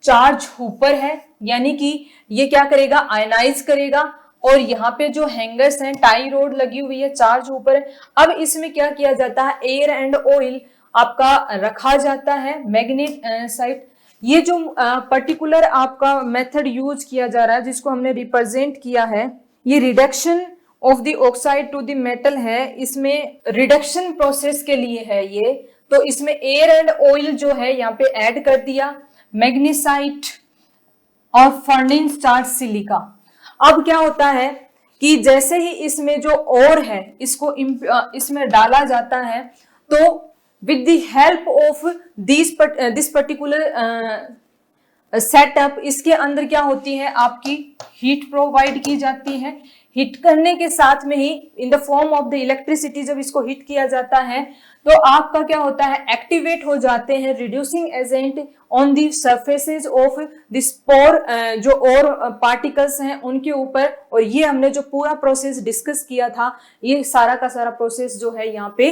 चार्ज हुपर है, यानी कि ये क्या करेगा आयनाइज करेगा, और यहाँ पे जो हैंगर्स हैं टाई रोड लगी हुई है, चार्ज ऊपर है। अब इसमें क्या किया जाता है, एयर एंड ऑयल आपका रखा जाता है मैग्नेसाइट। ये जो पर्टिकुलर आपका मेथड यूज किया जा रहा है जिसको हमने रिप्रेजेंट किया है, ये reduction of the oxide to the metal है, इसमें रिडक्शन प्रोसेस के लिए है ये, तो इसमें एयर एंड ऑयल जो है यहाँ पे ऐड कर दिया, मैग्नेसाइट और फर्नेस चार्ज सिलिका। अब क्या होता है कि जैसे ही इसमें जो ओर है इसको इसमें डाला जाता है, तो with the help of this particular setup इसके अंदर क्या होती है आपकी हीट प्रोवाइड की जाती है। हीट करने के साथ में ही in the form of the electricity जब इसको हीट किया जाता है तो आपका क्या होता है एक्टिवेट हो जाते हैं reducing agent on the surfaces of this pore, जो और पार्टिकल्स हैं उनके ऊपर। और ये हमने जो पूरा प्रोसेस डिस्कस किया था, ये सारा का सारा प्रोसेस जो है यहाँ पे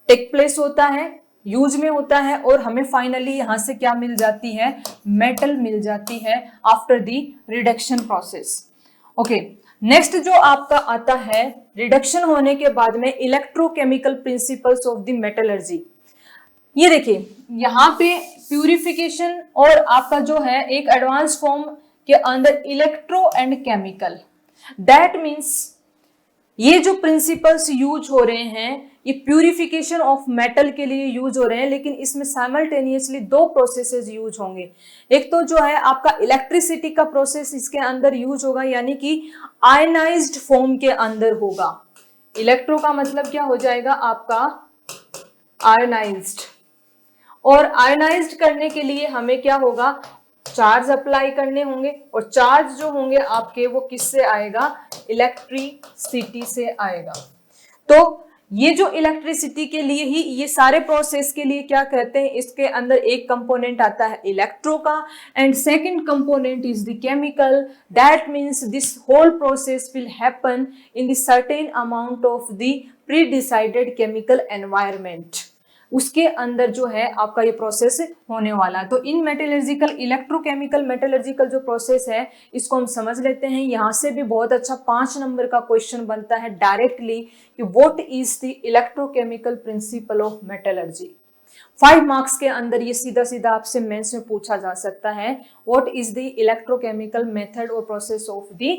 टेक प्लेस होता है, यूज में होता है, और हमें फाइनली यहाँ से क्या मिल जाती है मेटल मिल जाती है after the reduction process. Okay, next जो आपका आता है रिडक्शन होने के बाद में electrochemical principles of the metallurgy. ये देखिए यहाँ पे प्यूरिफिकेशन और आपका जो है एक एडवांस फॉर्म के अंदर electro and chemical, that means ये जो प्रिंसिपल्स यूज हो रहे हैं ये प्यूरिफिकेशन ऑफ मेटल के लिए यूज हो रहे हैं, लेकिन इसमें साइमल्टेनियसली 2 प्रोसेसेस यूज होंगे। एक तो जो है आपका इलेक्ट्रिसिटी का प्रोसेस इसके अंदर यूज होगा, यानी कि आयनाइज्ड फॉर्म के अंदर होगा। इलेक्ट्रो का मतलब क्या हो जाएगा आपका आयनाइज्ड, और आयनाइज्ड करने के लिए हमें क्या होगा चार्ज अप्लाई करने होंगे, और चार्ज जो होंगे आपके वो किससे आएगा इलेक्ट्रिसिटी से आएगा। तो ये जो इलेक्ट्रिसिटी के लिए ही ये सारे प्रोसेस के लिए क्या कहते हैं, इसके अंदर एक कंपोनेंट आता है इलेक्ट्रो का and second component is the chemical. That means this whole process will happen in the certain amount of the pre decided chemical environment, उसके अंदर जो है आपका ये प्रोसेस होने वाला है। तो इन मेटलर्जिकल इलेक्ट्रोकेमिकल मेटलर्जिकल जो प्रोसेस है इसको हम समझ लेते हैं। यहाँ से भी बहुत अच्छा 5 नंबर का क्वेश्चन बनता है डायरेक्टली कि what is the electrochemical principle of metallurgy. 5 marks के अंदर ये सीधा सीधा आपसे मेंस में पूछा जा सकता है what is the electrochemical method और प्रोसेस ऑफ द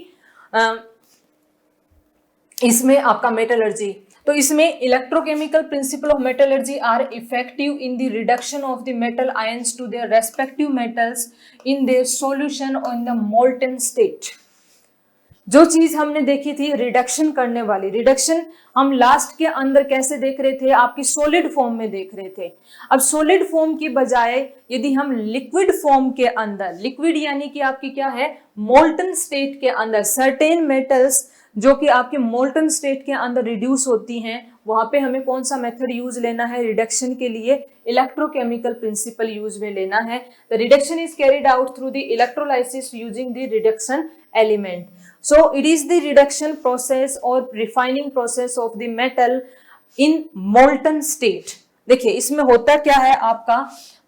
इसमें आपका मेटलर्जी। तो इसमें electrochemical principle of metallurgy are effective in the reduction of the metal ions to their respective metals in their solution और इन द मोल्टन स्टेट। जो चीज हमने देखी थी रिडक्शन करने वाली, रिडक्शन हम लास्ट के अंदर कैसे देख रहे थे, आपकी सॉलिड फॉर्म में देख रहे थे। अब सॉलिड फॉर्म की बजाय यदि हम लिक्विड फॉर्म के अंदर, लिक्विड यानी कि आपकी क्या है मोल्टन स्टेट के अंदर सर्टेन मेटल्स जो कि आपके मोल्टन स्टेट के अंदर रिड्यूस होती हैं, वहां पे हमें कौन सा मेथड यूज लेना है रिडक्शन के लिए, इलेक्ट्रोकेमिकल प्रिंसिपल यूज में लेना है। The reduction is carried out through the electrolysis using the reduction element. So it is the reduction process or refining process of the metal in molten state। देखिए इसमें होता क्या है आपका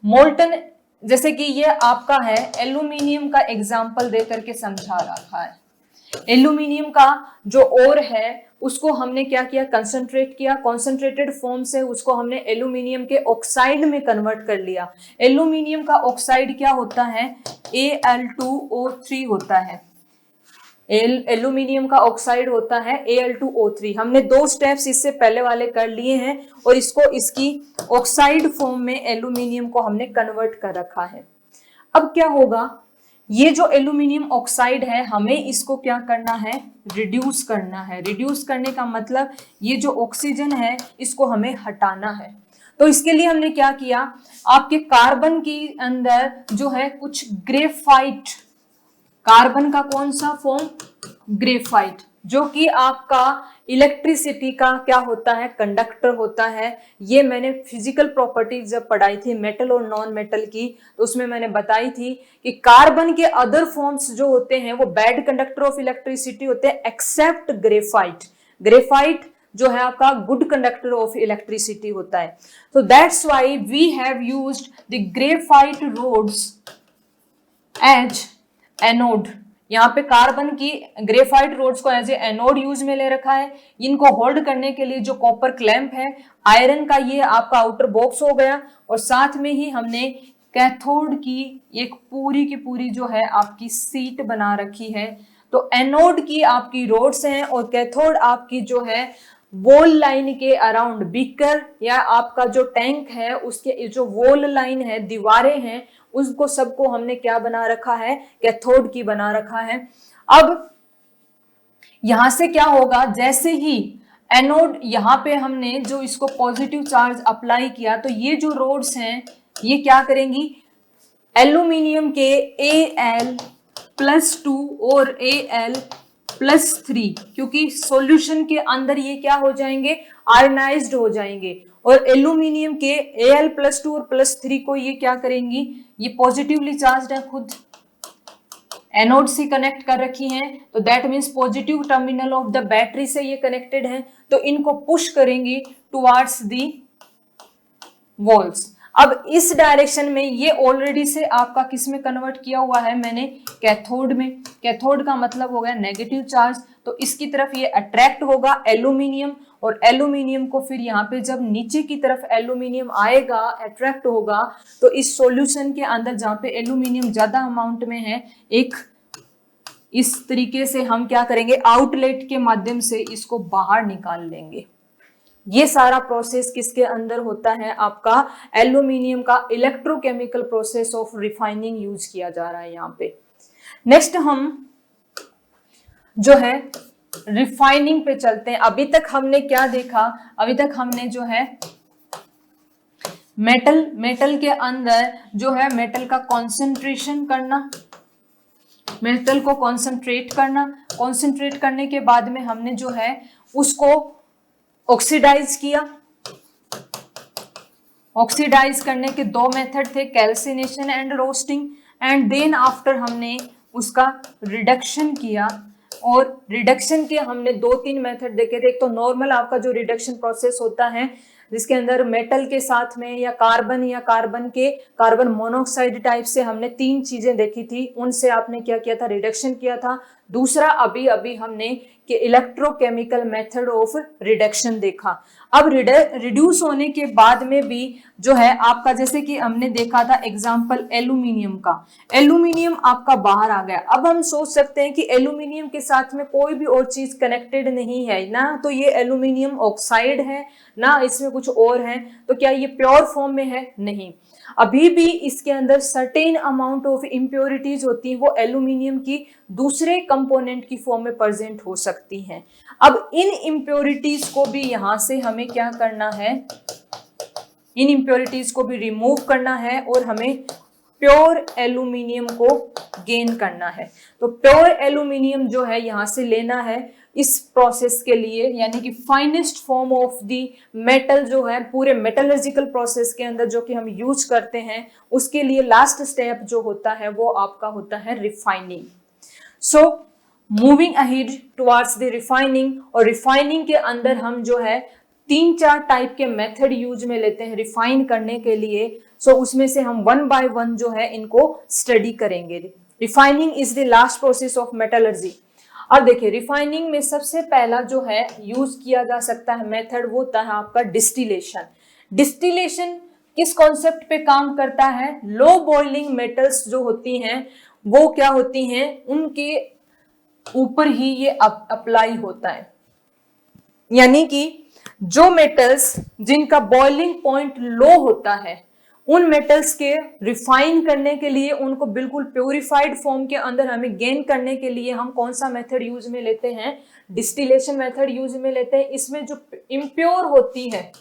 मोल्टन, जैसे कि ये आपका है एल्यूमिनियम का एग्जाम्पल दे करके समझा रखा है। एल्यूमिनियम का जो ओर है उसको हमने क्या किया, कंसंट्रेट किया, कॉन्सेंट्रेटेड फॉर्म से उसको हमने एल्यूमिनियम के ऑक्साइड में कन्वर्ट कर लिया। एल्यूमिनियम का ऑक्साइड क्या होता है, Al2O3 होता है। एल्यूमिनियम का ऑक्साइड होता है Al2O3। हमने 2 स्टेप्स इससे पहले वाले कर लिए हैं और इसको इसकी ऑक्साइड फॉर्म में एल्यूमिनियम को हमने कन्वर्ट कर रखा है। अब क्या होगा, ये जो एल्यूमिनियम ऑक्साइड है हमें इसको क्या करना है, रिड्यूस करना है। रिड्यूस करने का मतलब ये जो ऑक्सीजन है इसको हमें हटाना है। तो इसके लिए हमने क्या किया, आपके कार्बन के अंदर जो है कुछ ग्रेफाइट, कार्बन का कौन सा फॉर्म, ग्रेफाइट, जो कि आपका इलेक्ट्रिसिटी का क्या होता है, कंडक्टर होता है। ये मैंने फिजिकल प्रॉपर्टीज जब पढ़ाई थी मेटल और नॉन मेटल की, तो उसमें मैंने बताई थी कि कार्बन के अदर फॉर्म्स जो होते हैं वो बैड कंडक्टर ऑफ इलेक्ट्रिसिटी होते हैं एक्सेप्ट ग्रेफाइट। ग्रेफाइट जो है आपका गुड कंडक्टर ऑफ इलेक्ट्रिसिटी होता है। तो that's why we have used the graphite rods as anode. यहाँ पे कार्बन की ग्रेफाइट रोड्स को एज ए एनोड यूज में ले रखा है। इनको होल्ड करने के लिए जो कॉपर क्लैंप है, आयरन का ये आपका आउटर बॉक्स हो गया, और साथ में ही हमने कैथोड की एक पूरी की पूरी जो है आपकी सीट बना रखी है। तो एनोड की आपकी रोड्स हैं और कैथोड आपकी जो है वॉल लाइन के अराउंड, बीकर या आपका जो टैंक है उसके जो वॉल लाइन है, दीवारें हैं, उसको सबको हमने क्या बना रखा है, कैथोड की बना रखा है। अब यहां से क्या होगा, जैसे ही एनोड यहाँ पे हमने जो इसको पॉजिटिव चार्ज अप्लाई किया तो ये जो रोड्स हैं ये क्या करेंगी, एल्यूमिनियम के Al+2 और Al+3, क्योंकि सॉल्यूशन के अंदर ये क्या हो जाएंगे, आयनाइज्ड हो जाएंगे, और एल्यूमिनियम के Al+2 और +3 को ये क्या करेंगी, ये पॉजिटिवली चार्ज्ड है, खुद एनोड से कनेक्ट कर रखी हैं, तो that means positive terminal of the battery से ये कनेक्टेड है, तो इनको पुश करेंगी टुवार्ड्स दी वॉल्स। अब इस डायरेक्शन में ये ऑलरेडी से आपका किस में कन्वर्ट किया हुआ है मैंने, कैथोड में। कैथोड का मतलब हो गया नेगेटिव चार्ज, तो इसकी तरफ ये अट्रैक्ट होगा एल्यूमिनियम, और एल्यूमिनियम को फिर यहाँ पे जब नीचे की तरफ एल्यूमिनियम आएगा, अट्रैक्ट होगा, तो इस सॉल्यूशन के अंदर जहाँ पे एल्यूमिनियम ज्यादा अमाउंट में है, एक इस तरीके से हम क्या करेंगे, आउटलेट के माध्यम से इसको बाहर निकाल लेंगे। ये सारा प्रोसेस किसके अंदर होता है, आपका एल्यूमिनियम का electrochemical process of refining use किया जा रहा है यहाँ पे। नेक्स्ट हम जो है रिफाइनिंग पे चलते हैं। अभी तक हमने क्या देखा, अभी तक हमने जो है मेटल के अंदर जो है मेटल का कॉन्सेंट्रेशन करना, मेटल को कॉन्सेंट्रेट करना, कॉन्सेंट्रेट करने के बाद में हमने जो है उसको ऑक्सीडाइज किया। ऑक्सीडाइज करने के 2 मेथड थे, calcination and roasting, and then after हमने उसका रिडक्शन किया, और रिडक्शन के हमने 2-3 मेथड देखे थे। एक तो नॉर्मल आपका जो रिडक्शन प्रोसेस होता है जिसके अंदर मेटल के साथ में या कार्बन मोनोऑक्साइड टाइप से हमने 3 चीजें देखी थी, उनसे आपने क्या किया था, रिडक्शन किया था। दूसरा अभी हमने कि इलेक्ट्रोकेमिकल मेथड ऑफ रिडक्शन देखा। अब रिड्यूस होने के बाद में भी जो है आपका, जैसे कि हमने देखा था एग्जांपल एल्यूमिनियम का, एल्यूमिनियम आपका बाहर आ गया। अब हम सोच सकते हैं कि एल्यूमिनियम के साथ में कोई भी और चीज कनेक्टेड नहीं है ना, तो ये एल्यूमिनियम ऑक्साइड है ना, इसमें कुछ और है, तो क्या ये प्योर फॉर्म में है, नहीं। अभी भी इसके अंदर सर्टेन अमाउंट ऑफ इम्प्योरिटीज होती हैं, वो एल्यूमिनियम की दूसरे कंपोनेंट की फॉर्म में प्रेजेंट हो सकती हैं। अब इन इम्प्योरिटीज को भी यहां से हमें क्या करना है, इन इम्प्योरिटीज को भी रिमूव करना है और हमें प्योर एल्यूमिनियम को गेन करना है। तो प्योर एल्यूमिनियम जो है यहां से लेना है इस प्रोसेस के लिए, यानी कि finest form of the metal जो है पूरे मेटलर्जिकल प्रोसेस के अंदर जो कि हम यूज करते हैं, उसके लिए लास्ट स्टेप जो होता है वो आपका होता है refining. So moving ahead towards the refining, और रिफाइनिंग के अंदर हम जो है 3-4 टाइप के मेथड यूज में लेते हैं रिफाइन करने के लिए। सो उसमें से हम 1 by 1 जो है इनको स्टडी करेंगे। Refining is the last process of metallurgy. और देखिए रिफाइनिंग में सबसे पहला जो है यूज किया जा सकता है मेथड, वो होता है आपका डिस्टिलेशन। डिस्टिलेशन किस कॉन्सेप्ट पे काम करता है? लो बॉइलिंग मेटल्स जो होती हैं वो क्या होती हैं, उनके ऊपर ही ये अप्लाई होता है। यानी कि जो मेटल्स जिनका बॉइलिंग पॉइंट लो होता है, उन मेटल्स के रिफाइन करने के लिए, उनको बिल्कुल प्योरिफाइड फॉर्म के अंदर हमें गेन करने के लिए हम कौन सा मेथड यूज में लेते हैं? डिस्टिलेशन मेथड यूज में लेते हैं। इसमें जो इम्प्योर होती है,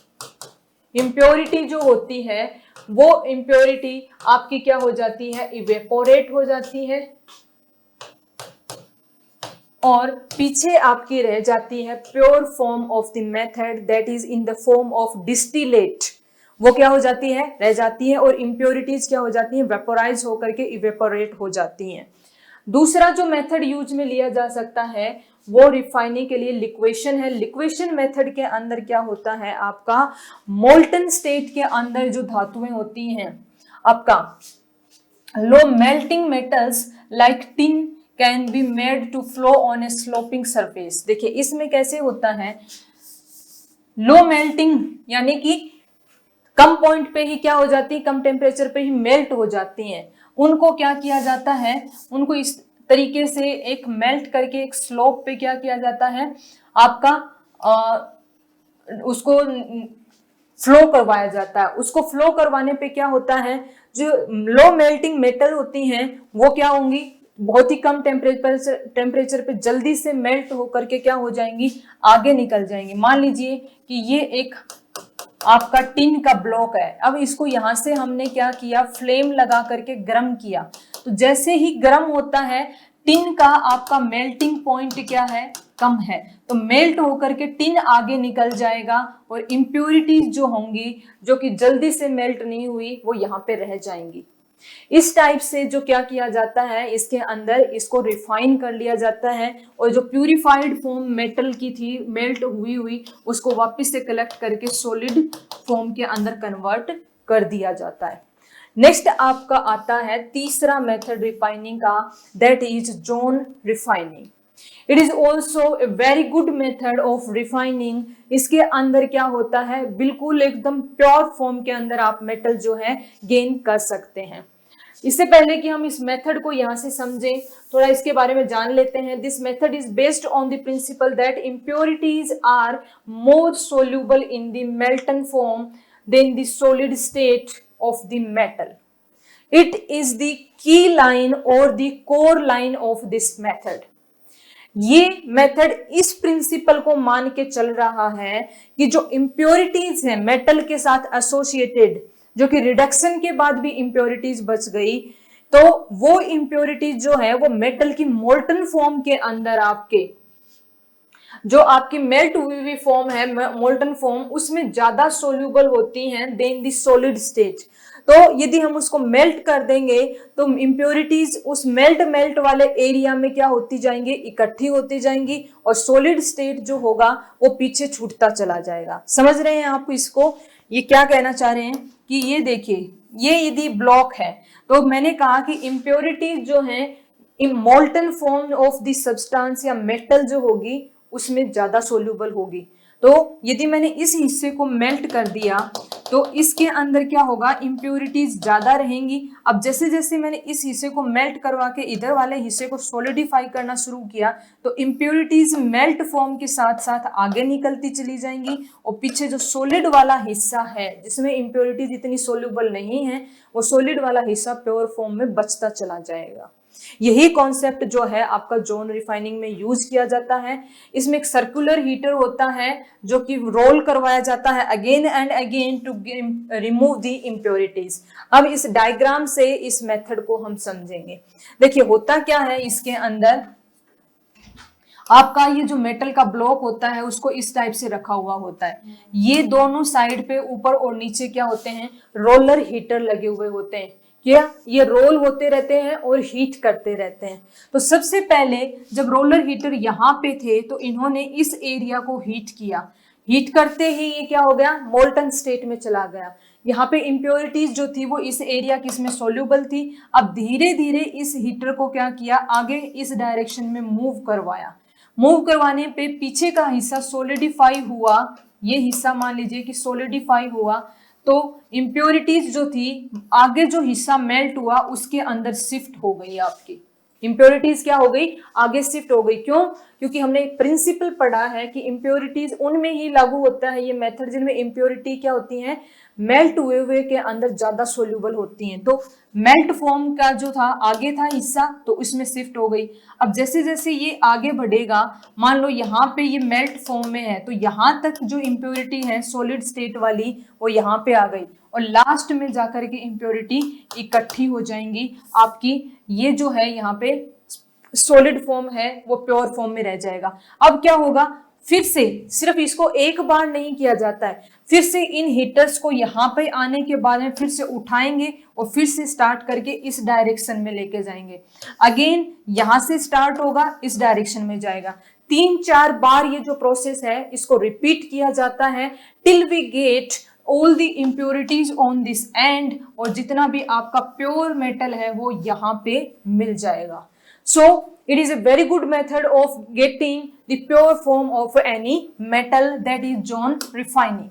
इम्प्योरिटी जो होती है, वो इम्प्योरिटी आपकी क्या हो जाती है? इवेपोरेट हो जाती है और पीछे आपकी रह जाती है pure form of the method, that is in the form of distillate. वो क्या हो जाती है? रह जाती है और इम्प्योरिटीज क्या हो जाती हैं? वेपोराइज होकर के इवेपोरेट हो जाती हैं। दूसरा जो मेथड यूज में लिया जा सकता है वो रिफाइनिंग के लिए लिक्वेशन है। लिक्वेशन मेथड के अंदर क्या होता है आपका? मोल्टन स्टेट के अंदर जो धातुएं होती हैं आपका, low melting metals like tin can be made to flow on a sloping surface. देखिए इसमें कैसे होता है, लो मेल्टिंग यानी कि कम पॉइंट पे ही क्या हो जाती है, कम टेम्परेचर पे ही मेल्ट हो जाती हैं। उनको क्या किया जाता है, उनको इस तरीके से एक मेल्ट करके एक स्लोप पे क्या किया जाता है आपका, उसको फ्लो करवाया जाता है। उसको फ्लो करवाने पे क्या होता है, जो लो मेल्टिंग मेटल होती हैं वो क्या होंगी, बहुत ही कम टेम्परेचर पे जल्दी से मेल्ट होकर के क्या हो जाएंगी, आगे निकल जाएंगी। मान लीजिए कि ये एक आपका टिन का ब्लॉक है, अब इसको यहां से हमने क्या किया, फ्लेम लगा करके गर्म किया। तो जैसे ही गर्म होता है टिन का आपका मेल्टिंग पॉइंट क्या है, कम है, तो मेल्ट होकर के टिन आगे निकल जाएगा और इम्प्योरिटीज जो होंगी, जो कि जल्दी से मेल्ट नहीं हुई, वो यहाँ पे रह जाएंगी। इस टाइप से जो क्या किया जाता है, इसके अंदर इसको रिफाइन कर लिया जाता है और जो प्यूरिफाइड फॉर्म मेटल की थी मेल्ट हुई हुई, उसको वापस से कलेक्ट करके सॉलिड फॉर्म के अंदर कन्वर्ट कर दिया जाता है। नेक्स्ट आपका आता है तीसरा मेथड रिफाइनिंग का, that is zone refining. It is also a very good method of refining. इसके अंदर क्या होता है, बिल्कुल एकदम प्योर फॉर्म के अंदर आप मेटल जो है गेन कर सकते हैं। इससे पहले कि हम इस मेथड को यहाँ से समझें, थोड़ा इसके बारे में जान लेते हैं। This method is based on the principle that impurities are more soluble in the molten form than the solid state of the metal. It is the key line और the core line of this method. ये मेथड इस प्रिंसिपल को मान के चल रहा है कि जो इम्प्योरिटीज है मेटल के साथ एसोसिएटेड, जो कि रिडक्शन के बाद भी इम्प्योरिटीज बच गई, तो वो इम्प्योरिटीज जो है वो मेटल की मोल्टन फॉर्म के अंदर आपके जो आपकी मेल्ट हुई हुई फॉर्म है मोल्टन फॉर्म, उसमें ज्यादा सोल्यूबल होती हैं देन द सॉलिड स्टेट। तो यदि हम उसको मेल्ट कर देंगे तो इम्प्योरिटीज उस मेल्ट वाले एरिया में क्या होती जाएंगी, इकट्ठी होती जाएंगी और सॉलिड स्टेट जो होगा वो पीछे छूटता चला जाएगा। समझ रहे हैं आप इसको? ये क्या कहना चाह रहे हैं कि ये देखिए, ये यदि ब्लॉक है तो मैंने कहा कि इम्प्योरिटीज जो है molten form of the substance या मेटल जो होगी उसमें ज्यादा सोल्यूबल होगी। तो यदि मैंने इस हिस्से को मेल्ट कर दिया तो इसके अंदर क्या होगा, इम्प्योरिटीज ज्यादा रहेंगी। अब जैसे जैसे मैंने इस हिस्से को मेल्ट करवा के इधर वाले हिस्से को सॉलिडिफाई करना शुरू किया तो इम्प्योरिटीज मेल्ट फॉर्म के साथ साथ आगे निकलती चली जाएंगी और पीछे जो सॉलिड वाला हिस्सा है जिसमें इम्प्योरिटीज इतनी सोल्यूबल नहीं है, वो सॉलिड वाला हिस्सा प्योर फॉर्म में बचता चला जाएगा। यही कॉन्सेप्ट जो है आपका जोन रिफाइनिंग में यूज किया जाता है। इसमें एक सर्कुलर हीटर होता है जो कि रोल करवाया जाता है again and again to remove the impurities. अब इस डायग्राम से इस मेथड को हम समझेंगे। देखिए होता क्या है, इसके अंदर आपका ये जो मेटल का ब्लॉक होता है उसको इस टाइप से रखा हुआ होता है। ये दोनों साइड पे ऊपर और नीचे क्या होते हैं, रोलर हीटर लगे हुए होते हैं। क्या ये रोल होते रहते हैं और हीट करते रहते हैं। तो सबसे पहले जब रोलर हीटर यहाँ पे थे तो इन्होंने इस एरिया को हीट किया। हीट करते ही ये क्या हो गया, मोल्टन स्टेट में चला गया। यहाँ पे इम्प्योरिटीज जो थी वो इस एरिया की इसमें सोल्यूबल थी। अब धीरे धीरे इस हीटर को क्या किया, आगे इस डायरेक्शन में मूव करवाया। मूव करवाने पे पीछे का हिस्सा सोलिडिफाई हुआ, ये हिस्सा मान लीजिए कि सोलिडिफाई हुआ, तो इम्प्योरिटीज जो थी आगे जो हिस्सा मेल्ट हुआ उसके अंदर शिफ्ट हो गई। आपकी इम्प्योरिटीज क्या हो गई, आगे शिफ्ट हो गई। क्यों, क्योंकि हमने एक प्रिंसिपल पढ़ा है कि इम्प्योरिटीज उनमें ही लागू होता है ये मेथड जिनमें इम्प्योरिटी क्या होती है, मेल्ट हुए हुए के अंदर ज्यादा सोल्यूबल होती हैं। तो मेल्ट फॉर्म का जो था आगे था हिस्सा, तो उसमें शिफ्ट हो गई। अब जैसे जैसे ये आगे बढ़ेगा, मान लो यहाँ पे ये मेल्ट फॉर्म में है, तो यहाँ तक जो इम्प्योरिटी है सॉलिड स्टेट वाली वो यहाँ पे आ गई, और लास्ट में जाकर के इम्प्योरिटी इकट्ठी हो जाएंगी आपकी। ये जो है यहाँ पे सॉलिड फॉर्म है वो प्योर फॉर्म में रह जाएगा। अब क्या होगा, फिर से सिर्फ इसको एक बार नहीं किया जाता है, फिर से इन हीटर्स को यहाँ पे आने के बाद में फिर से उठाएंगे और फिर से स्टार्ट करके इस डायरेक्शन में लेके जाएंगे। अगेन यहाँ से स्टार्ट होगा, इस डायरेक्शन में जाएगा। 3-4 बार ये जो प्रोसेस है इसको रिपीट किया जाता है till we get all the impurities on this end, और जितना भी आपका प्योर मेटल है वो यहाँ पे मिल जाएगा। So it is a very good method of getting the pure form of any metal, that is on refining.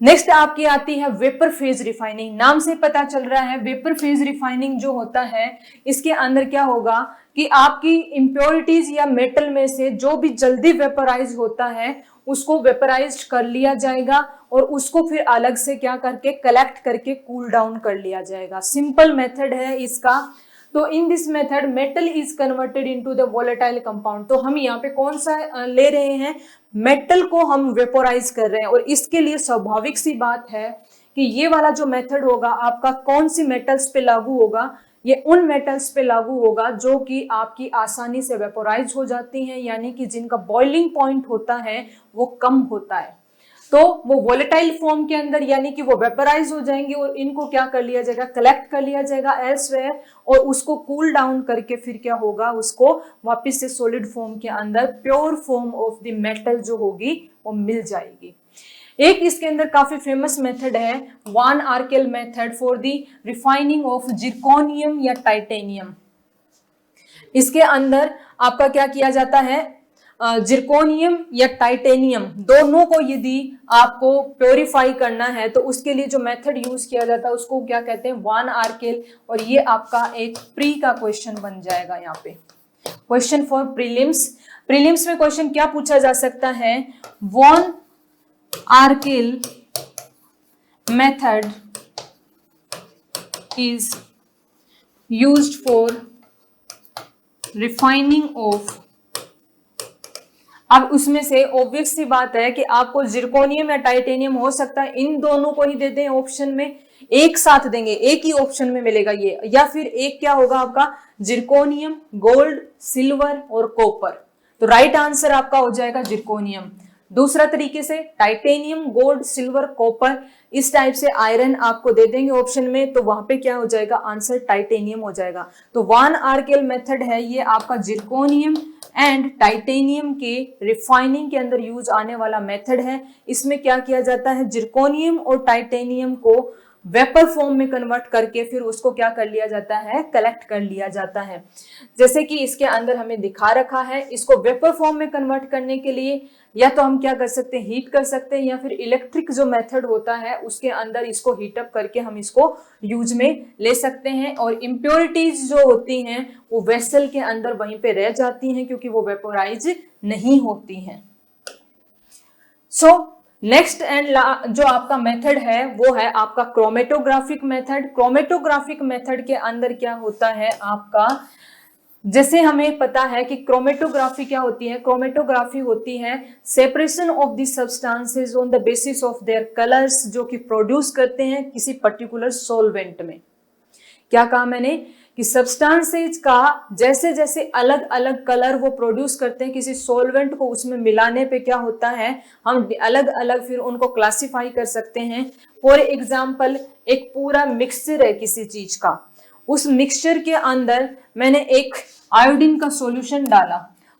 Next आपकी आती है वेपर फेज रिफाइनिंग। नाम से पता चल रहा है वेपर फेज रिफाइनिंग जो होता है इसके अंदर क्या होगा कि आपकी इम्प्योरिटीज या मेटल में से जो भी जल्दी वेपराइज होता है उसको वेपराइज कर लिया जाएगा और उसको फिर अलग से क्या करके कलेक्ट करके कूल डाउन कर लिया जाएगा। सिंपल मेथड है इसका। तो in this method metal is converted into the volatile compound. तो हम यहाँ पे कौन सा ले रहे हैं, मेटल को हम वेपोराइज कर रहे हैं, और इसके लिए स्वाभाविक सी बात है कि ये वाला जो मेथड होगा आपका कौन सी मेटल्स पे लागू होगा, ये उन मेटल्स पे लागू होगा जो कि आपकी आसानी से वेपोराइज हो जाती हैं, यानी कि जिनका बॉइलिंग पॉइंट होता है वो कम होता है। तो वो वोलेटाइल फॉर्म के अंदर यानी कि वो वेपराइज हो जाएंगे और इनको क्या कर लिया जाएगा, कलेक्ट कर लिया जाएगा एल्सवेयर, और उसको कूल डाउन करके फिर क्या होगा, उसको वापस से सॉलिड फॉर्म के अंदर pure form of the metal जो होगी वो मिल जाएगी। एक इसके अंदर काफी फेमस मेथड है van Arkel method for the refining of zirconium या टाइटेनियम। इसके अंदर आपका क्या किया जाता है, जिरकोनियम या टाइटेनियम दोनों को यदि आपको प्योरीफाई करना है तो उसके लिए जो मेथड यूज किया जाता है उसको क्या कहते हैं, वान आर्केल। और ये आपका एक प्री का क्वेश्चन बन जाएगा। यहाँ पे क्वेश्चन फॉर प्रीलिम्स। प्रीलिम्स में क्वेश्चन क्या पूछा जा सकता है, van Arkel method is used for refining of. अब उसमें से ऑब्वियस सी बात है कि आपको जिरकोनियम या टाइटेनियम हो सकता है इन दोनों को ही दे दें ऑप्शन में, एक साथ देंगे, एक ही ऑप्शन में मिलेगा ये, या फिर एक क्या होगा आपका जिरकोनियम, गोल्ड, सिल्वर और कॉपर। तो राइट आंसर आपका हो जाएगा जिरकोनियम। दूसरा तरीके से टाइटेनियम, गोल्ड, सिल्वर, कॉपर, इस टाइप से आयरन आपको दे देंगे ऑप्शन में, तो वहां पे क्या हो जाएगा, आंसर टाइटेनियम हो जाएगा। तो वान आर्केल मेथड है ये आपका जिरकोनियम एंड टाइटेनियम के रिफाइनिंग के अंदर यूज आने वाला मेथड है। इसमें क्या किया जाता है, जिरकोनियम और टाइटेनियम को वेपर फॉर्म में कन्वर्ट करके फिर उसको क्या कर लिया जाता है, कलेक्ट कर लिया जाता है। जैसे कि इसके अंदर हमें दिखा रखा है, इसको वेपर फॉर्म में कन्वर्ट करने के लिए या तो हम क्या कर सकते हैं, हीट कर सकते हैं, या फिर इलेक्ट्रिक जो मेथड होता है उसके अंदर इसको हीट अप करके हम इसको यूज में ले सकते हैं। और इम्प्योरिटीज जो होती हैं वो वेसल के अंदर वहीं पे रह जाती हैं क्योंकि वो वेपोराइज नहीं होती हैं। सो नेक्स्ट एंड जो आपका मेथड है वो है आपका क्रोमेटोग्राफिक मेथड। क्रोमेटोग्राफिक मेथड के अंदर क्या होता है आपका, जैसे हमें पता है कि क्रोमेटोग्राफी क्या होती है, क्रोमेटोग्राफी होती है separation of the substances on the basis of their colours, जो कि प्रोड्यूस करते हैं किसी पर्टिकुलर सॉल्वेंट में। क्या कहा मैंने कि सब्सटेंसेज का जैसे जैसे अलग अलग कलर वो प्रोड्यूस करते हैं किसी सॉल्वेंट को उसमें मिलाने पे क्या होता है, हम अलग अलग फिर उनको क्लासिफाई कर सकते हैं। फॉर एग्जाम्पल एक पूरा मिक्सचर है किसी चीज का, उस मिक्सचर के अंदर मैंने एक आयोडीन का सॉल्यूशन डाला,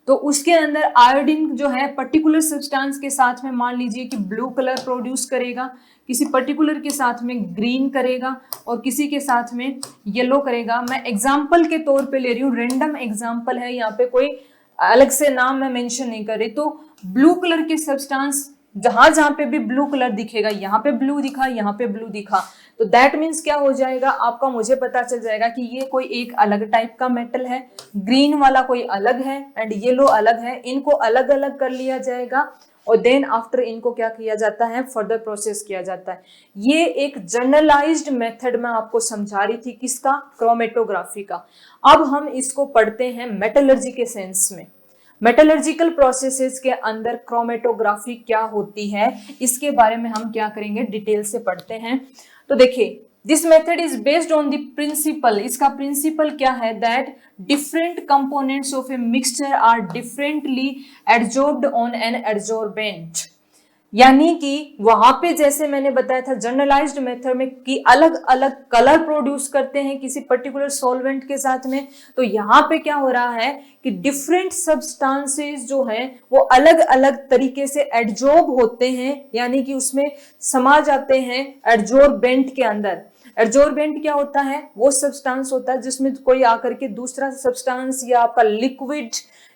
तो उसके अंदर आयोडीन जो है पर्टिकुलर सब्सटेंस के साथ में मान लीजिए कि ब्लू कलर प्रोड्यूस करेगा, किसी पर्टिकुलर के साथ में ग्रीन करेगा और किसी के साथ में येलो करेगा। मैं एग्जाम्पल के तौर पे ले रही हूँ, रेंडम एग्जाम्पल है, यहाँ पे कोई अलग से नाम मैं मेंशन नहीं कर रही। तो ब्लू कलर के सब्सटेंस जहां जहां पे भी ब्लू कलर दिखेगा, यहाँ पे ब्लू दिखा, यहाँ पे ब्लू दिखा, तो दैट मीन्स क्या हो जाएगा आपका, मुझे पता चल जाएगा कि ये कोई एक अलग टाइप का मेटल है, ग्रीन वाला कोई अलग है एंड येलो अलग है। इनको अलग अलग कर लिया जाएगा और देन आफ्टर इनको क्या किया जाता है, फर्दर प्रोसेस किया जाता है। ये एक जनरलाइज्ड मेथड मैं आपको समझा रही थी, किसका, क्रोमेटोग्राफी का। अब हम इसको पढ़ते हैं मेटलर्जी के सेंस में। मेटलर्जिकल प्रोसेसेस के अंदर क्रोमेटोग्राफी क्या होती है, इसके बारे में हम क्या करेंगे, डिटेल से पढ़ते हैं। तो देखिए, this method is based on the principle, इसका प्रिंसिपल क्या है, that different components of a mixture are differently adsorbed on an adsorbent. यानी कि वहां पे जैसे मैंने बताया था जनरलाइज्ड मेथड में कि अलग अलग कलर प्रोड्यूस करते हैं किसी पर्टिकुलर सॉल्वेंट के साथ में, तो यहाँ पे क्या हो रहा है कि डिफरेंट सब्सटेंसेस जो हैं वो अलग अलग तरीके से एडजॉर्ब होते हैं, यानी कि उसमें समा जाते हैं एडजॉर्बेंट के अंदर। एडजॉर्बेंट क्या होता है, वो सब्सटेंस होता है जिसमें कोई आकर के दूसरा सब्सटेंस या आपका लिक्विड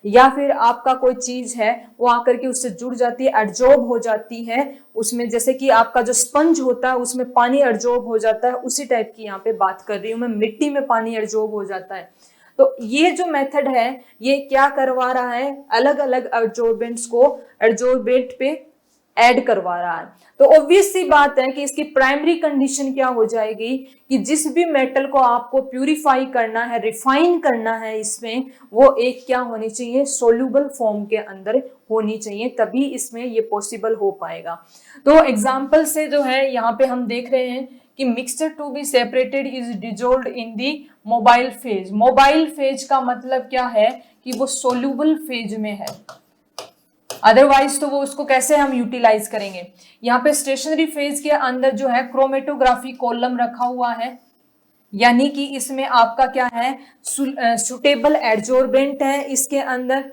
या फिर आपका कोई चीज है वो आकर के उससे जुड़ जाती है, एडजॉर्ब हो जाती है उसमें। जैसे कि आपका जो स्पंज होता है उसमें पानी एडजॉर्ब हो जाता है, उसी टाइप की यहाँ पे बात कर रही हूँ मैं, मिट्टी में पानी एडजॉर्ब हो जाता है। तो ये जो मेथड है ये क्या करवा रहा है, अलग अलग एडजॉर्बेंट्स को एडजॉर्बेंट पे ऐड करवा रहा है। तो ऑब्वियस सी बात है कि इसकी प्राइमरी कंडीशन क्या हो जाएगी कि जिस भी मेटल को आपको प्यूरिफाई करना है, रिफाइन करना है, इसमें वो एक क्या होनी चाहिए, सोल्यूबल फॉर्म के अंदर होनी चाहिए, तभी इसमें ये पॉसिबल हो पाएगा। तो एग्जांपल से जो है यहाँ पे हम देख रहे हैं कि mixture to be separated is dissolved in the mobile phase. Mobile phase का मतलब क्या है कि वो सोल्यूबल फेज में है, अदरवाइज तो वो उसको कैसे हम यूटिलाइज करेंगे। यहाँ पे स्टेशनरी फेज के अंदर जो है क्रोमेटोग्राफी कॉलम रखा हुआ है, यानी कि इसमें आपका क्या है, सुटेबल एडजॉर्बेंट है इसके अंदर।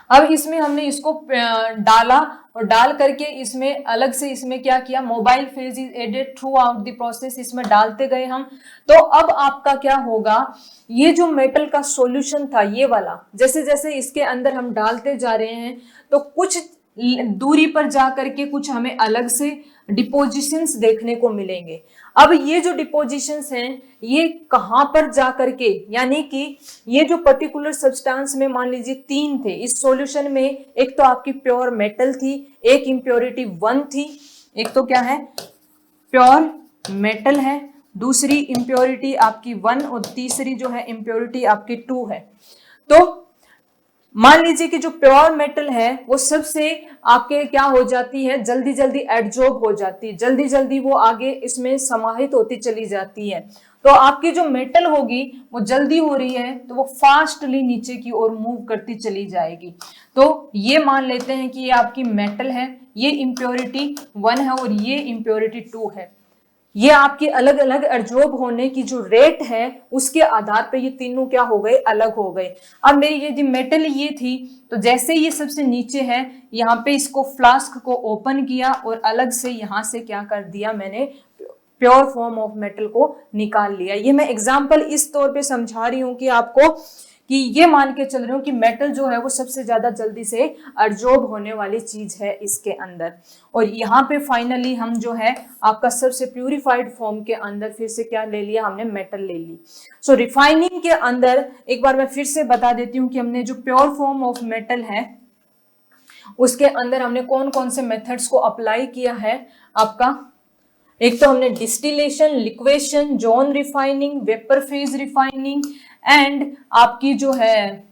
अब इसमें हमने इसको डाला और डाल करके इसमें अलग से इसमें क्या किया, mobile phase is added throughout the process, इसमें डालते गए हम। तो अब आपका क्या होगा, ये जो मेटल का सॉल्यूशन था ये वाला, जैसे जैसे इसके अंदर हम डालते जा रहे हैं तो कुछ दूरी पर जा करके कुछ हमें अलग से डिपोजिशंस देखने को मिलेंगे। अब ये जो डिपोजिशंस हैं ये कहां पर जा करके, यानी कि ये जो पर्टिकुलर सब्सटेंस में मान लीजिए 3 थे इस सॉल्यूशन में, एक तो आपकी प्योर मेटल थी, एक इम्प्योरिटी 1 थी, एक तो क्या है प्योर मेटल है, दूसरी इम्प्योरिटी आपकी 1 और तीसरी जो है इम्प्योरिटी आपकी 2 है। तो मान लीजिए कि जो प्योर मेटल है वो सबसे आपके क्या हो जाती है, जल्दी जल्दी एडजॉर्ब हो जाती है, जल्दी जल्दी वो आगे इसमें समाहित होती चली जाती है। तो आपकी जो मेटल होगी वो जल्दी हो रही है तो वो फास्टली नीचे की ओर मूव करती चली जाएगी। तो ये मान लेते हैं कि ये आपकी मेटल है, ये इम्प्योरिटी 1 है और ये इम्प्योरिटी 2 है। ये आपके अलग अलग एडजॉर्ब होने की जो रेट है उसके आधार पे ये तीनों क्या हो गए, अलग हो गए। अब मेरी ये जो मेटल ये थी, तो जैसे ये सबसे नीचे है यहाँ पे इसको फ्लास्क को ओपन किया और अलग से यहाँ से क्या कर दिया मैंने, प्योर फॉर्म ऑफ मेटल को निकाल लिया। ये मैं एग्जाम्पल इस तौर पे समझा रही हूँ कि आपको कि ये मान के चल रही हूँ कि मेटल जो है वो सबसे ज्यादा जल्दी से एडजॉर्ब होने वाली चीज है इसके अंदर। और यहाँ पे फाइनली हम जो है आपका सबसे प्यूरिफाइड फॉर्म के अंदर फिर से क्या ले लिया हमने, मेटल ले ली। सो रिफाइनिंग के अंदर एक बार मैं फिर से बता देती हूँ कि हमने जो प्योर फॉर्म ऑफ मेटल है उसके अंदर हमने कौन कौन से मेथड्स को अप्लाई किया है आपका। एक तो हमने distillation, liquation, John refining, vapour phase refining and आपकी जो है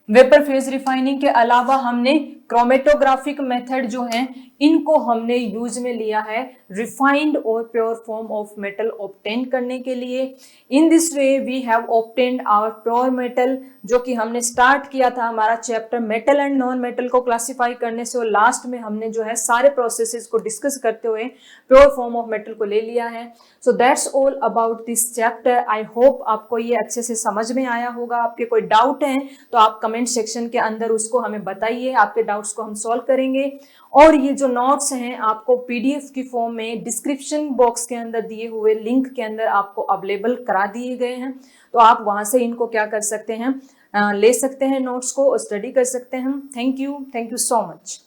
वेपर फेज रिफाइनिंग के अलावा हमने क्रोमेटोग्राफिक मेथड जो है इनको हमने यूज में लिया है रिफाइंड और pure form of metal obtain करने के लिए। In this way we have obtained our pure metal, जो कि हमने स्टार्ट किया था हमारा chapter metal and non metal को क्लासिफाई करने से, और लास्ट में हमने जो है सारे प्रोसेसेस को डिस्कस करते हुए प्योर फॉर्म ऑफ मेटल को ले लिया है। So that's all about this chapter. I hope आपको ये अच्छे से समझ में आया होगा। आपके कोई डाउट हैं तो आप कमेंट सेक्शन के अंदर उसको हमें बताइए, आपके डाउट्स को हम सॉल्व करेंगे। और ये जो नोट्स हैं आपको पीडीएफ की फॉर्म में डिस्क्रिप्शन बॉक्स के अंदर दिए हुए लिंक के अंदर आपको अवेलेबल करा दिए गए हैं, तो आप वहां से इनको क्या कर सकते हैं, ले सकते हैं, नोट्स को स्टडी कर सकते हैं। Thank you so much.